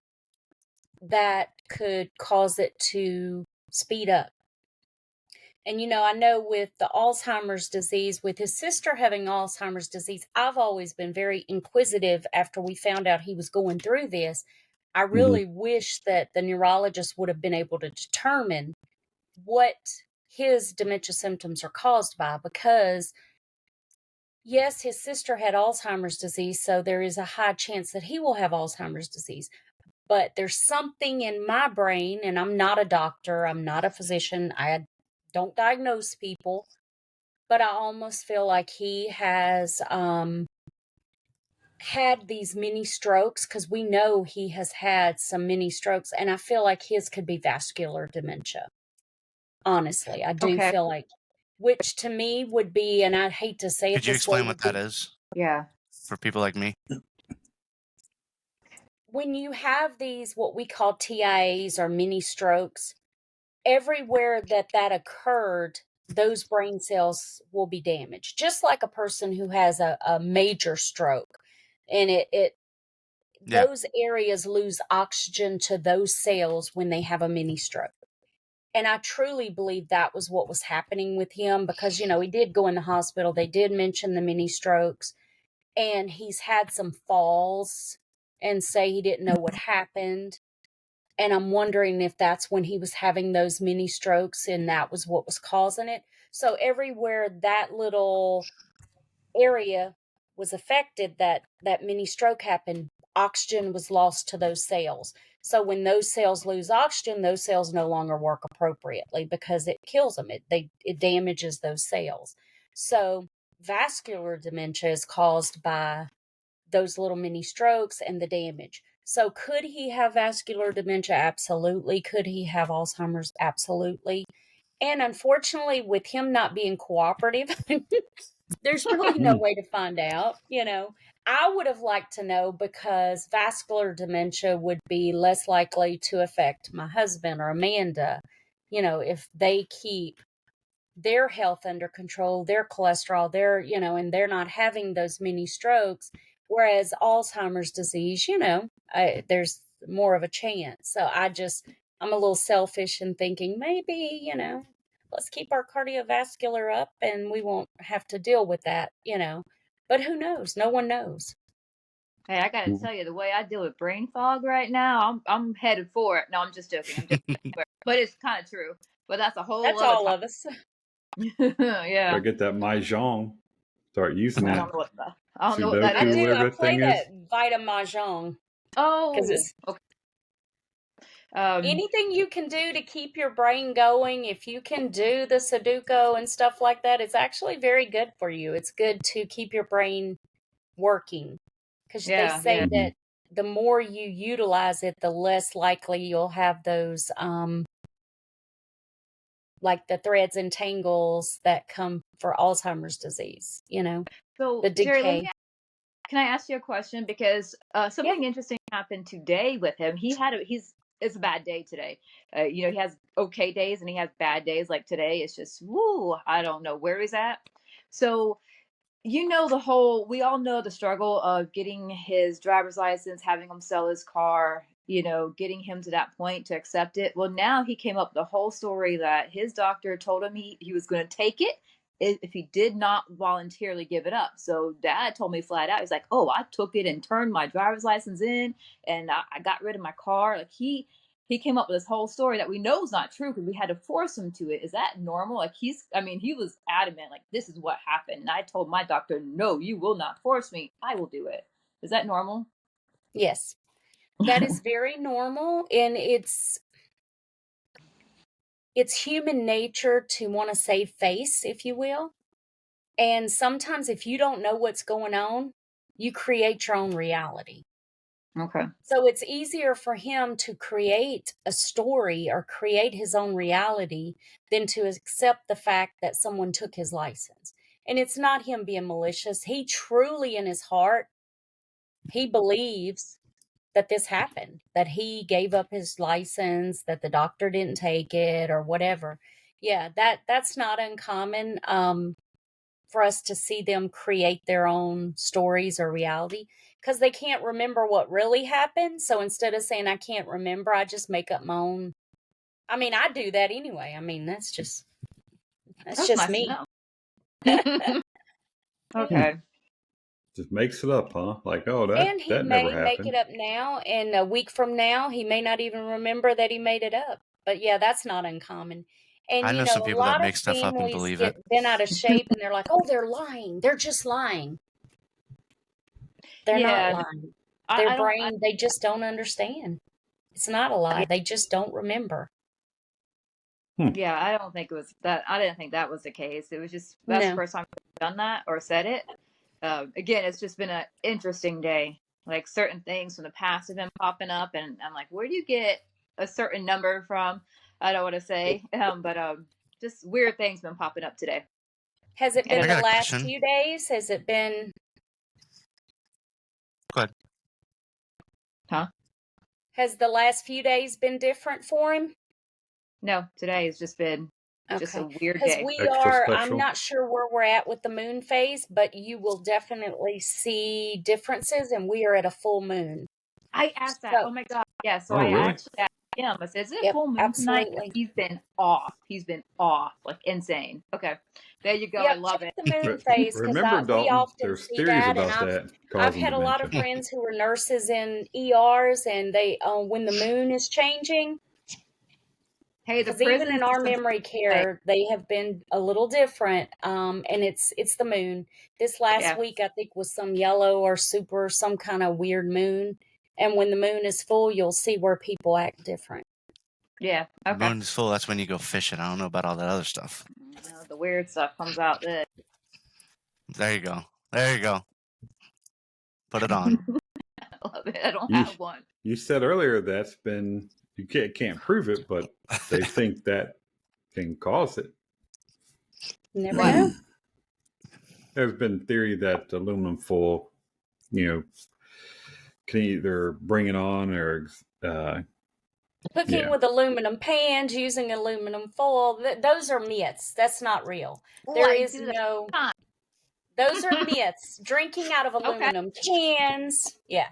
that could cause it to speed up. And, I know with the Alzheimer's disease, with his sister having Alzheimer's disease, I've always been very inquisitive after we found out he was going through this. I really wish that the neurologist would have been able to determine what his dementia symptoms are caused by, because yes, his sister had Alzheimer's disease, so there is a high chance that he will have Alzheimer's disease. But there's something in my brain, and I'm not a doctor, I'm not a physician, I don't diagnose people, but I almost feel like he has had these mini strokes, because we know he has had some mini strokes, and I feel like his could be vascular dementia. Honestly, I do feel like, which to me would be, and I'd hate to say it Could you this way, explain what that is Yeah. for people like me? When you have these, what we call TIAs or mini strokes, everywhere that occurred, those brain cells will be damaged, just like a person who has a major stroke. And those areas lose oxygen to those cells when they have a mini stroke. And I truly believe that was what was happening with him, because, he did go in the hospital. They did mention the mini strokes, and he's had some falls and say he didn't know what happened. And I'm wondering if that's when he was having those mini strokes and that was what was causing it. So everywhere that little area was affected, that mini stroke happened, oxygen was lost to those cells. So when those cells lose oxygen, those cells no longer work appropriately because it kills them. It damages those cells. So vascular dementia is caused by those little mini strokes and the damage. So could he have vascular dementia? Absolutely. Could he have Alzheimer's? Absolutely. And unfortunately, with him not being cooperative, there's really no way to find out. I would have liked to know, because vascular dementia would be less likely to affect my husband or Amanda, if they keep their health under control, their cholesterol, and they're not having those mini strokes. Whereas Alzheimer's disease, there's more of a chance. So I'm a little selfish in thinking maybe, let's keep our cardiovascular up and we won't have to deal with that, But who knows? No one knows. Hey, I gotta tell you, the way I deal with brain fog right now, I'm headed for it. No, I'm just joking. But it's kind of true. But that's a whole. That's all of us. Yeah. I get that Mahjong. Start using I that. don't know what that I is. do. I play that Vita Mahjong. Oh. It's, okay. Anything you can do to keep your brain going, if you can do the Sudoku and stuff like that, it's actually very good for you. It's good to keep your brain working, because they say that the more you utilize it, the less likely you'll have those, like the threads and tangles that come for Alzheimer's disease, So, the decay. Jerry, can I ask you a question? Because something interesting happened today with him. It's a bad day today. He has okay days and he has bad days. Like today, it's just, I don't know where he's at. So, we all know the struggle of getting his driver's license, having him sell his car, getting him to that point to accept it. Well, now he came up with the whole story that his doctor told him he was going to take it if he did not voluntarily give it up. So Dad told me flat out, he's like, oh, I took it and turned my driver's license in and I got rid of my car. Like he came up with this whole story that we know is not true because we had to force him to it. Is that normal? Like he was adamant, like this is what happened. And I told my doctor, no, you will not force me. I will do it. Is that normal? Yes, that is very normal. And it's human nature to want to save face, if you will. And sometimes if you don't know what's going on, you create your own reality. Okay. So it's easier for him to create a story or create his own reality than to accept the fact that someone took his license. And it's not him being malicious. He truly, in his heart, he believes that this happened, that he gave up his license, that the doctor didn't take it or whatever. Yeah, that's not uncommon for us to see them create their own stories or reality, because they can't remember what really happened. So instead of saying, I can't remember, I just make up my own. I mean, I do that anyway. I mean, that's just That's just nice me. to know. Okay. Just makes it up, huh? Like, oh, And he that may never make it happened. up now, and a week from now, he may not even remember that he made it up. But yeah, that's not uncommon. And I you know know, some a people that lot of make stuff up and families believe get it. bent out of shape, and they're like, "Oh, they're lying. They're just lying." They're not Yeah. lying. I Their don't. brain, they just don't understand. It's not a lie. They just don't remember. Yeah, I don't think it was that. I didn't think that was the case. It was just that's the No. first time I've done that or said it. Again, it's just been an interesting day. Like certain things from the past have been popping up, and I'm like, where do you get a certain number from? I don't want to say, but just weird things been popping up today. Has it And been I got the a last question. few days? Has it been? Go ahead. Huh? Has the last few days been different for him? No, today has just been just a Okay. weird Because day. Extra I'm special. not sure where we're at with the moon phase, but you will definitely see differences, and we are at a full moon. I asked that. So, Oh my god, yeah. So Oh, I really? actually asked him. I said, "Is it yep, full moon tonight?" absolutely. He's been off. He's been off, like insane. Okay, there you go. I Yep, love check it. the moon But phase because remember, we Dalton, often there's see theories that, and about that I've causing had a lot of dementia. friends who were nurses in ERs, and they when the moon is changing, Hey, the because even prison in our system's memory like, care, they have been a little different. And it's the moon. This last yeah, week, I think, was some yellow or super, some kind of weird moon. And when the moon is full, you'll see where people act different. yeah. Okay. Moon is full. That's when you go fishing. I don't know about all that other stuff. The weird stuff comes out. There. There you go. There you go. Put it on. I love it. I don't You, have one. you said earlier that's been, you can't prove it, but they think that can cause it. Never What? know. There's been theory that aluminum foil, can either bring it on or Cooking with aluminum pans, using aluminum foil, those are myths. That's not real. There is no... Those are myths. Drinking out of aluminum cans. Yeah.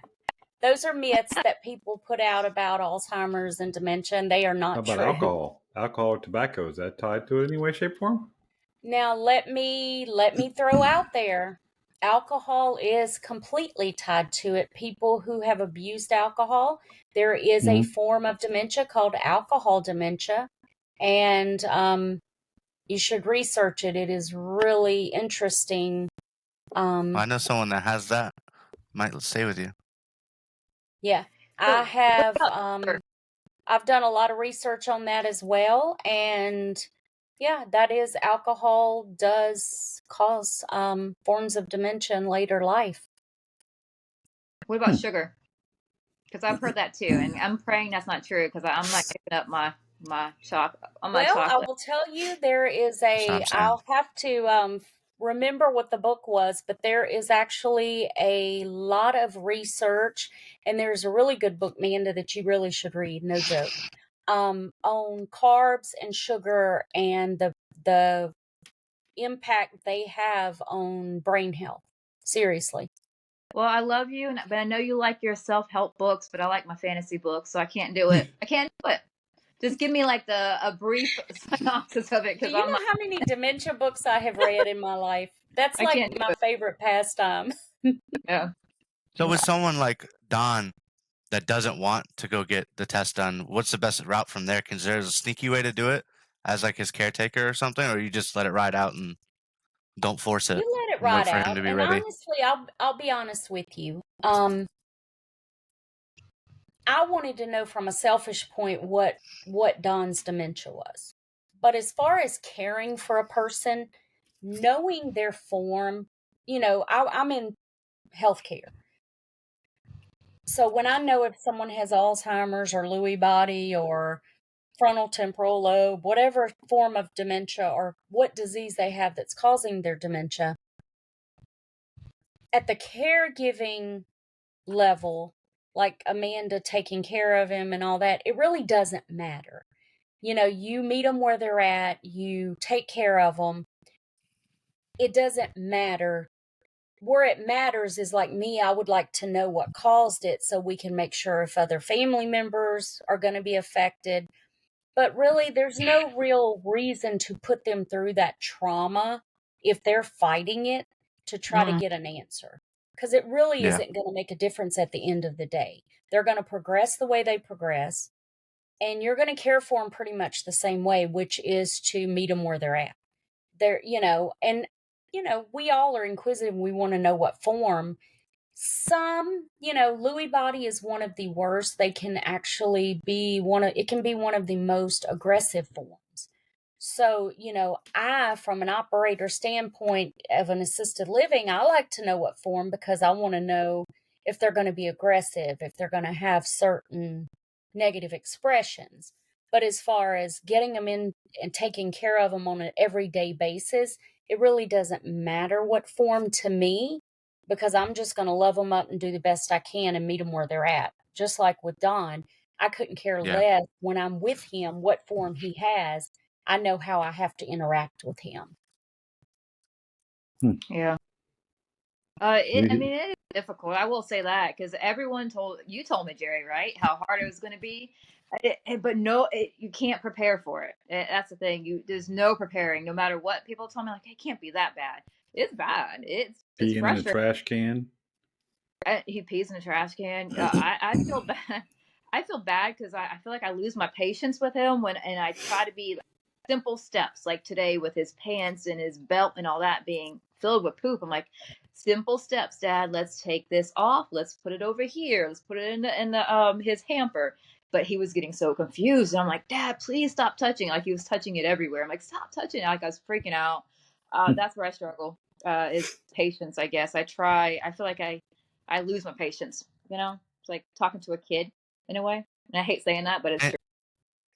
Those are myths that people put out about Alzheimer's and dementia, and they are not how about true. alcohol? Alcohol or tobacco, is that tied to it in any way, shape, form? Now, let me throw out there, alcohol is completely tied to it. People who have abused alcohol, there is a form of dementia called alcohol dementia, and you should research it. It is really interesting. I know someone that has that. Might stay with you. Yeah, I have. I've done a lot of research on that as well, and yeah, that is, alcohol does cause forms of dementia in later life. What about sugar? Because I've heard that too, and I'm praying that's not true because I'm not giving up my chocolate. Well, I will tell you, there is I'll have to remember what the book was, but there is actually a lot of research, and there's a really good book, Manda, that you really should read, no joke, on carbs and sugar and the impact they have on brain health. Seriously. Well, I love you, but I know you like your self-help books, but I like my fantasy books, so I can't do it. I can't do it. Just give me like a brief synopsis of it. Do you know how many dementia books I have read in my life? That's like my favorite pastime. Yeah. So with someone like Don that doesn't want to go get the test done, what's the best route from there? Because there's a sneaky way to do it as like his caretaker or something, or you just let it ride out and don't force it. You let it and wait ride for him out. to be And ready. honestly, I'll be honest with you. I wanted to know from a selfish point what Don's dementia was. But as far as caring for a person, knowing their form, I'm in healthcare. So when I know if someone has Alzheimer's or Lewy body or frontal temporal lobe, whatever form of dementia or what disease they have that's causing their dementia, at the caregiving level, like Amanda taking care of him and all that, it really doesn't matter. You meet them where they're at, you take care of them. It doesn't matter. Where it matters is, like me, I would like to know what caused it so we can make sure if other family members are going to be affected. But really, there's no real reason to put them through that trauma if they're fighting it to try to get an answer. Because it really isn't going to make a difference at the end of the day. They're going to progress the way they progress, and you're going to care for them pretty much the same way, which is to meet them where they're at. And we all are inquisitive. We want to know what form. Some, Lewy body is one of the worst. They can actually be it can be one of the most aggressive forms. So, from an operator standpoint of an assisted living, I like to know what form because I want to know if they're going to be aggressive, if they're going to have certain negative expressions. But as far as getting them in and taking care of them on an everyday basis, it really doesn't matter what form to me, because I'm just going to love them up and do the best I can and meet them where they're at. Just like with Don, I couldn't care less when I'm with him what form he has. I know how I have to interact with him. Yeah. It is difficult. I will say that, because everyone told me, Jerry, right, how hard it was going to be. But no, you can't prepare for it. That's the thing. There's no preparing. No matter what people tell me, like, it can't be that bad. It's bad. It's peeing in a trash can. He pees in a trash can. I feel bad. I feel bad because I feel like I lose my patience with him and I try to be simple steps, like today with his pants and his belt and all that being filled with poop. I'm like, simple steps, Dad. Let's take this off. Let's put it over here. Let's put it in the his hamper. But he was getting so confused. And I'm like, Dad, please stop touching. Like, he was touching it everywhere. I'm like, stop touching it. Like, I was freaking out. That's where I struggle, is patience, I guess. I feel like I lose my patience, It's like talking to a kid in a way. And I hate saying that, but it's true.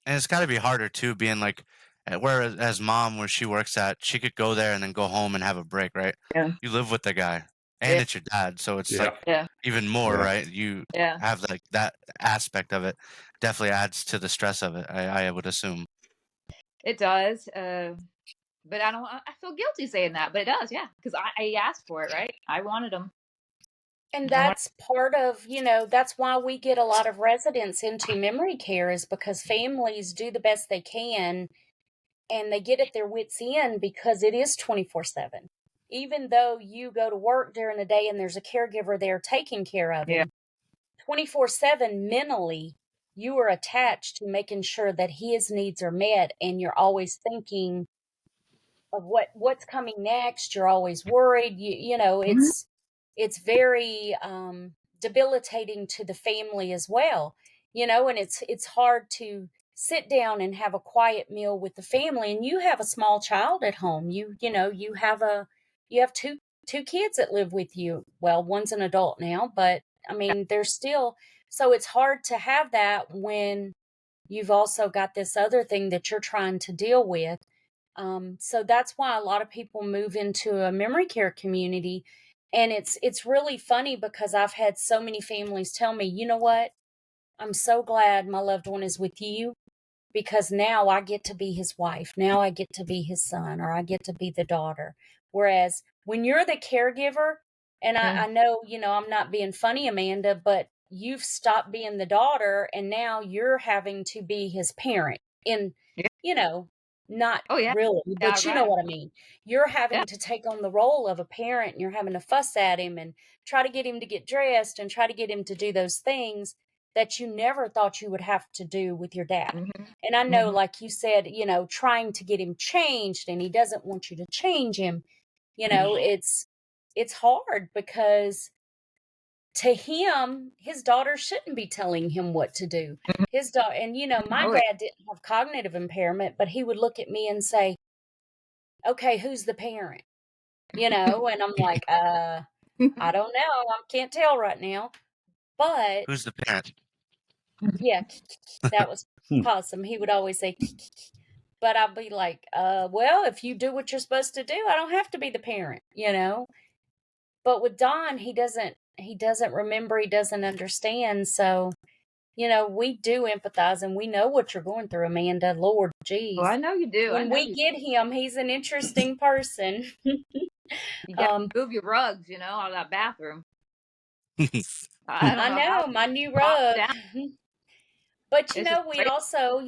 And it's got to be harder too, being like, whereas mom, where she works at, she could go there and then go home and have a break, right? Yeah. You live with the guy, and it's your dad, so it's even more, right? You have like that aspect of it. Definitely adds to the stress of it, I would assume. It does, but I feel guilty saying that, but it does, because I asked for it, right? I wanted them. And that's part of, that's why we get a lot of residents into memory care, is because families do the best they can and they get at their wits' end because it is 24/7. Even though you go to work during the day and there's a caregiver there taking care of him, 24/7 mentally, you are attached to making sure that his needs are met, and you're always thinking of what's coming next. You're always worried. It's very debilitating to the family as well, and it's hard to sit down and have a quiet meal with the family. And you have a small child at home. You have two kids that live with you. Well, one's an adult now, but I mean, they're still, so it's hard to have that when you've also got this other thing that you're trying to deal with. So that's why a lot of people move into a memory care community. And it's really funny because I've had so many families tell me, you know what? I'm so glad my loved one is with you, because now I get to be his wife. Now I get to be his son, or I get to be the daughter. Whereas when you're the caregiver, and I know, I'm not being funny, Amanda, but you've stopped being the daughter and now you're having to be his parent. And, not really, but you know what I mean. You're having to take on the role of a parent, and you're having to fuss at him and try to get him to get dressed and try to get him to do those things that you never thought you would have to do with your dad. And I know, like you said, trying to get him changed, and he doesn't want you to change him. It's hard because to him, his daughter shouldn't be telling him what to do. His daughter, and my dad didn't have cognitive impairment, but he would look at me and say, "Okay, who's the parent?" And I'm like, I don't know. I can't tell right now. But who's the parent? Yeah, that was awesome. He would always say, but I'd be like, well, if you do what you're supposed to do, I don't have to be the parent, But with Don, he doesn't remember, he doesn't understand. So, we do empathize, and we know what you're going through, Amanda. Lord, geez. Well, I know you do. When we get him, he's an interesting person. You got to move your rugs, out of that bathroom. I know, my new rug. But, we also,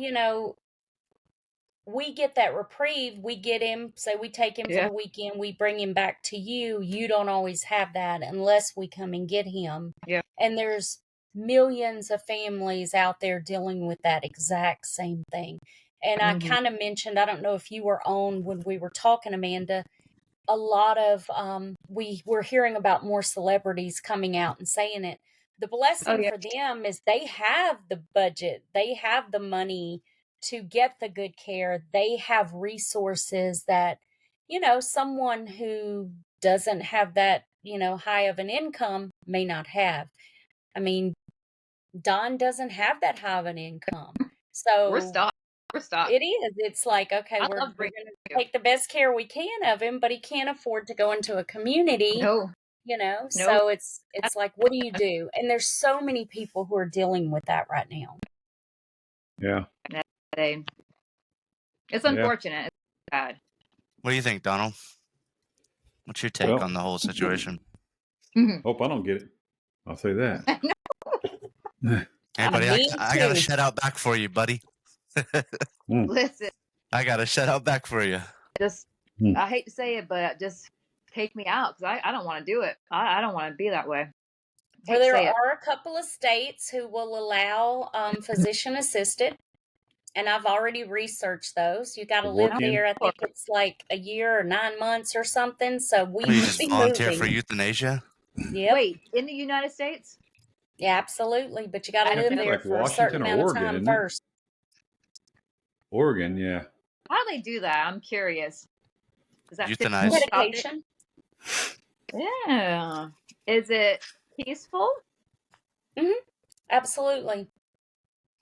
we get that reprieve. We get him, say we take him for the weekend, we bring him back to you. You don't always have that unless we come and get him. Yeah. And there's millions of families out there dealing with that exact same thing. And I kind of mentioned, I don't know if you were on when we were talking, Amanda, a lot of, we're hearing about more celebrities coming out and saying it. The blessing for them is they have the budget, they have the money to get the good care. They have resources that, someone who doesn't have that, high of an income may not have. I mean, Don doesn't have that high of an income. So we're stopped. It is. It's like, okay, we're going to take the best care we can of him, but he can't afford to go into a community. No. So it's like, what do you do? And there's so many people who are dealing with that right now. Yeah. It's unfortunate. It's bad. What do you think, Donald? What's your take on the whole situation? Hope I don't get it. I'll say that. Hey, buddy, I got a shout out back for you, buddy. Listen. I got a shout out back for you. I hate to say it, but just take me out because I don't want to do it. I don't want to be that way. Well, there are a couple of states who will allow physician assisted, and I've already researched those. You got to live there. I think it's like a year or 9 months or something. So we you just volunteer for euthanasia? Yeah. Wait, in the United States? Yeah, absolutely. But you got to live there for a certain amount of time first. Oregon, yeah. How do they do that? I'm curious. Is that medication? Yeah. Is it peaceful? Absolutely.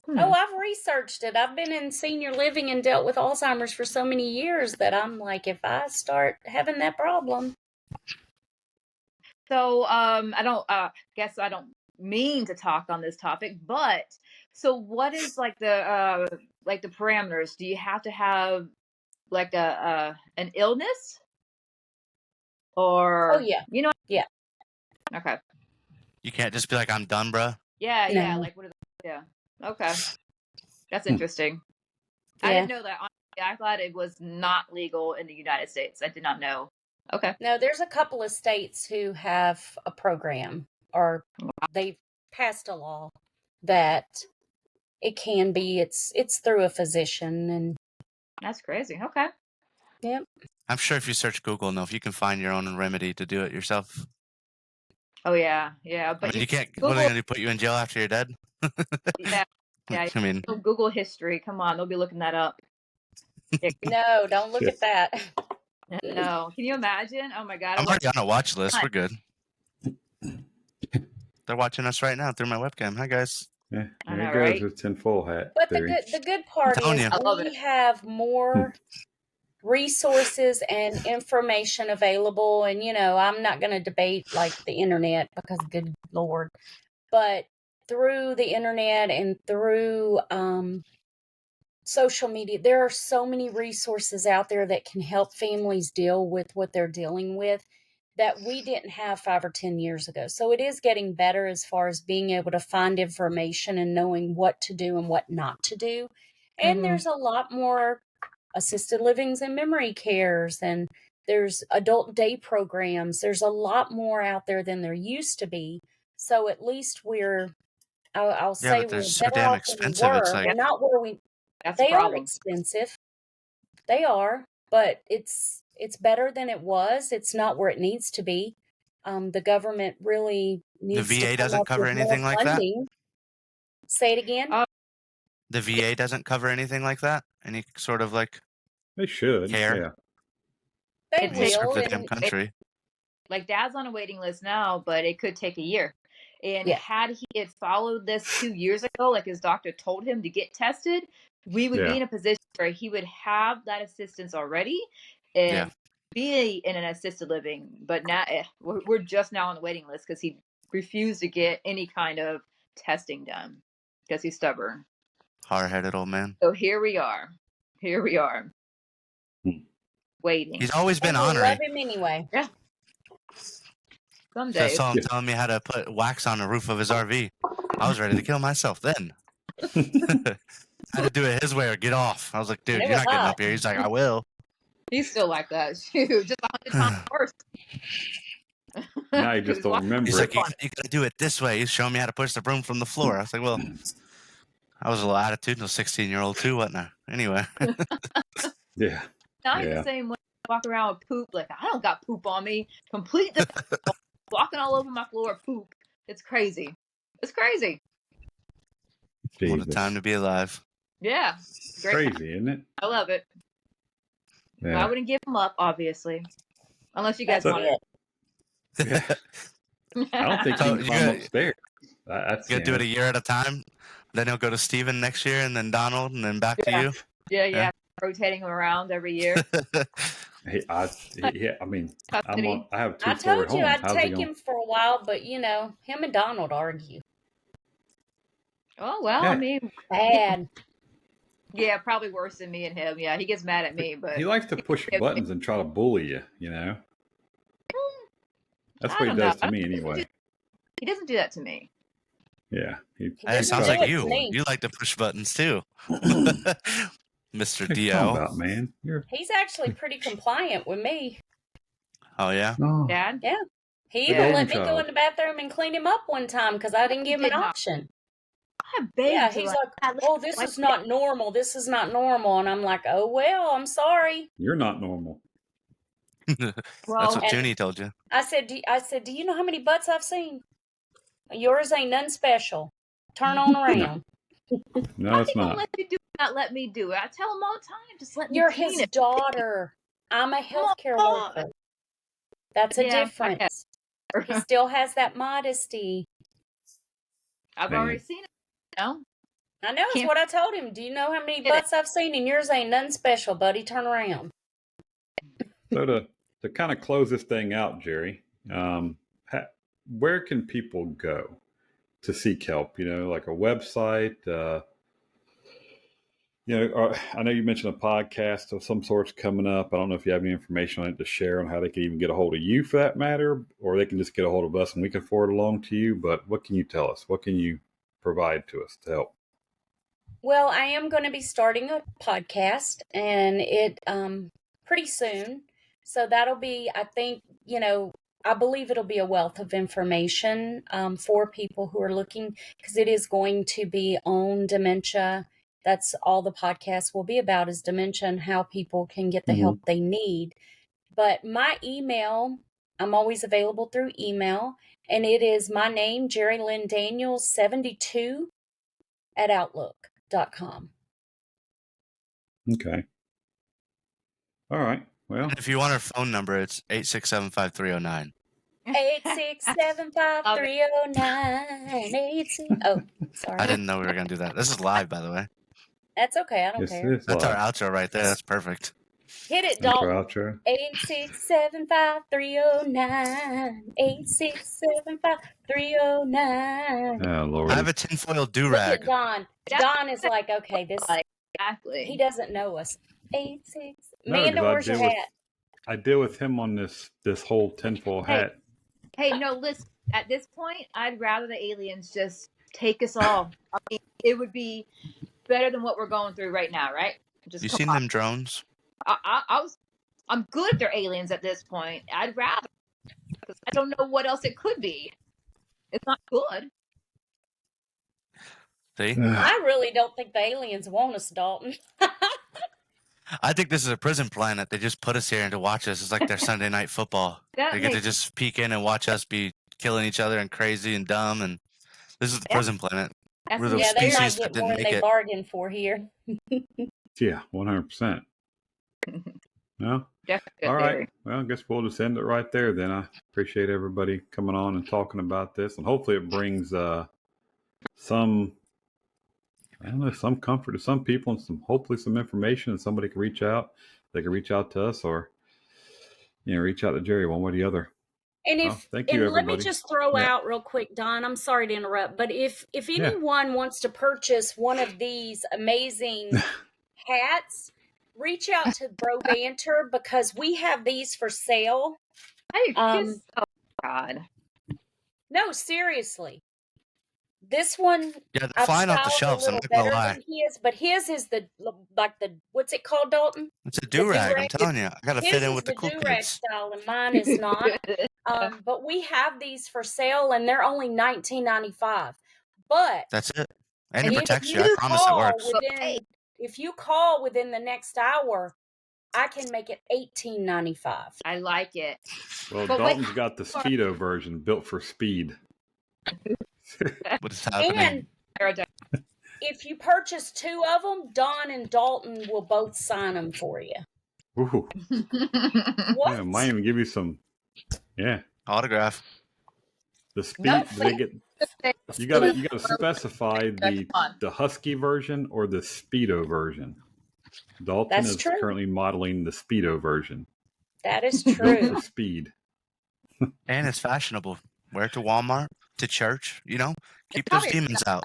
Oh, I've researched it. I've been in senior living and dealt with Alzheimer's for so many years that I'm like, if I start having that problem. So, I don't mean to talk on this topic, but so what is like the parameters? Do you have to have like an illness? Or yeah. Okay. You can't just be like, I'm done, bro. Yeah, no. Like what are they? Yeah. Okay. That's interesting. I didn't know that. I thought it was not legal in the United States. I did not know. Okay. No, there's a couple of states who have a program, or they've passed a law that it can be. It's through a physician, and that's crazy. Okay. Yep. I'm sure if you search Google enough, you can find your own remedy to do it yourself. Oh yeah. But you can't. Google, what are they going to put you in jail after you're dead? Yeah. I mean, Google history. Come on, they'll be looking that up. No, don't look at that. No, can you imagine? Oh my God! I'm already on a watch list. We're good. They're watching us right now through my webcam. Hi guys. Yeah, there he goes with tinfoil hat. But the good part is we have more resources and information available, and I'm not going to debate like the internet because good Lord, but through the internet and through social media, there are so many resources out there that can help families deal with what they're dealing with that we didn't have 5 or 10 years ago. So it is getting better as far as being able to find information and knowing what to do and what not to do. And there's a lot more assisted livings and memory cares, and there's adult day programs. There's a lot more out there than there used to be. So at least I'll say but they're we're so better damn off expensive. than we were. It's like, we're not where we. They are expensive. They are, but it's better than it was. It's not where it needs to be. The government really needs. The VA doesn't cover anything like that. Say it again. The VA doesn't cover anything like that. Any sort of like. They should. Care. Yeah. They will. The damn country. Like Dad's on a waiting list now, but it could take a year. And had he had followed this 2 years ago, like his doctor told him to get tested, we would be in a position where he would have that assistance already and be in an assisted living. But now we're just now on the waiting list because he refused to get any kind of testing done because he's stubborn. Hard-headed old man. So here we are. Waiting. He's always been honoring. Love him anyway. Yeah. Some days. I saw him telling me how to put wax on the roof of his RV. I was ready to kill myself then. I had to do it his way or get off. I was like, dude, It you're was not getting hot. up here. He's like, I will. He's still like that. Shoot, just 100 times worse. Now you just don't remember He's it. like, you got to do it this way. He's showing me how to push the broom from the floor. I was like, well, I was a little attitudinal 16-year-old too, wasn't I? Anyway. Yeah. I'm the same way. I walk around with poop. Like, I don't got poop on me. Complete walking all over my floor, poop. It's crazy. It's crazy. Jesus. What a time to be alive. Yeah. Great Crazy, time. isn't it? I love it. Yeah. I wouldn't give them up, obviously. Unless you guys want it. Yeah. I don't think he can climb upstairs. That's you got to do it a year at a time. Then he'll go to Steven next year, and then Donald, and then back to you. Yeah. Rotating them around every year. I mean, I have 2 I told you homes. I'd take him for a while, but him and Donald argue. Oh, well, Yeah. I mean, bad. Yeah, probably worse than me and him. Yeah, he gets mad at me, but he likes to push buttons and try to bully you. That's what he does to me anyway. He doesn't do that to me. Yeah. It sounds like you. You like to push buttons too. Mr. D.O. About, man? He's actually pretty compliant with me. Oh, yeah? No. Dad? Yeah. He even let me go in the bathroom and clean him up one time because I didn't give him an option. Yeah, he's like, oh, this is not normal. This is not normal. And I'm like, oh, well, I'm sorry. You're not normal. That's what Junie told you. I said, do you know how many butts I've seen? Yours ain't none special. Turn on around. No, it's not. Not let me do it. I tell him all the time, just let me You're his daughter. I'm a healthcare worker. That's a difference. He still has that modesty. I've already seen it. No? I know. It's what I told him. Do you know how many butts I've seen? And yours ain't none special, buddy. Turn around. So to kind of close this thing out, Jerry, where can people go to seek help? Like a website. I know you mentioned a podcast of some sorts coming up. I don't know if you have any information on it to share on how they can even get a hold of you for that matter, or they can just get a hold of us and we can forward along to you. But what can you tell us? What can you provide to us to help? Well, I am going to be starting a podcast and it pretty soon. So that'll be, I think, I believe it'll be a wealth of information for people who are looking, because it is going to be on dementia. That's all the podcast will be about, is dementia and how people can get the help they need. But my email, I'm always available through email, and it is my name, Jerry Lynn Daniels 72 at outlook.com. Okay. All right. Well, if you want our phone number, it's 867-5309. 867-5309. Oh, sorry. I didn't know we were going to do that. This is live, by the way. That's okay. I don't care. That's our outro right there. That's perfect. Hit it, Dalton. That's our outro. 867-5309. 867-5309. Oh, Lord. I have a tinfoil do-rag. Look at Don. Don is like, okay, this. Exactly. He doesn't know us. 86. No, Amanda, where's your hat? I deal with him on this whole tinfoil hat. Hey, no, listen. At this point, I'd rather the aliens just take us all. I mean, it would be better than what we're going through right now, right? Just you seen them drones? I'm good if they're aliens at this point. I'd rather, because I don't know what else it could be. It's not good. See? I really don't think the aliens want us, Dalton. I think this is a prison planet. They just put us here to watch us. It's like their Sunday night football. They get to just peek in and watch us be killing each other and crazy and dumb. And this is the prison planet. We're the they might species get that didn't more than make they it. bargained for here. Yeah, 100%. No? All right. Well, I guess we'll just end it right there then. I appreciate everybody coming on and talking about this. And hopefully it brings some comfort to some people and hopefully some information, and somebody can reach out. They can reach out to us or, reach out to Jerry one way or the other. And thank you, everybody. Let me just throw out real quick, Don, I'm sorry to interrupt, but if anyone wants to purchase one of these amazing hats, reach out to Bro Banter, because we have these for sale. Oh God. No, seriously. This one, Yeah, they're I've flying off the styled a shelves. I'm little not gonna better lie. than his, but his is the what's it called, Dalton? It's a do-rag. I'm do-rag. telling you, I gotta fit His in is with the the cool do-rag kids. style, and mine is not. But we have these for sale, and they're only $19.95. But That's it. And it if protects you. I you promise it call works. if you call within the next hour, I can make it $18.95. I like it. Well, But Dalton's got the Speedo version built for speed. What is happening? And if you purchase 2 of them, Don and Dalton will both sign them for you. Ooh. What? Yeah, might even give you some. Yeah, Autograph. the speed. No, They get. You gotta specify the Husky version or the Speedo version. Dalton That's is true. currently modeling the Speedo version. That is Built true. for speed. And it's fashionable. Wear it to Walmart, to church, you know? Keep those demons out.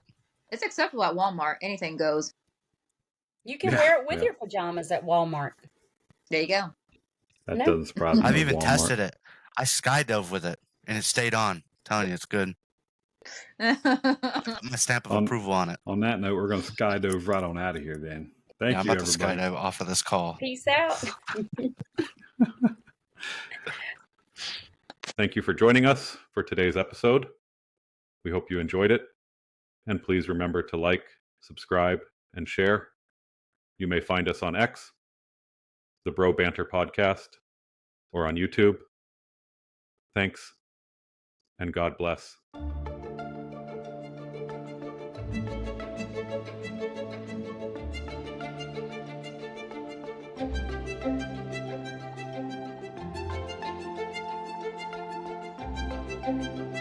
It's acceptable at Walmart. Anything goes. You can wear it with your pajamas at Walmart. There you go. That doesn't surprise me. I've even Walmart. tested it. I skydove with it, and it stayed on. I'm telling you, it's good. Put my stamp of approval on it. On that note, we're going to skydive right on out of here then. Thank I'm you, about everybody. to skydive off of this call. Peace out. Thank you for joining us for today's episode. We hope you enjoyed it. And please remember to like, subscribe, and share. You may find us on X, the Bro Banter Podcast, or on YouTube. Thanks, and God bless. Thank you.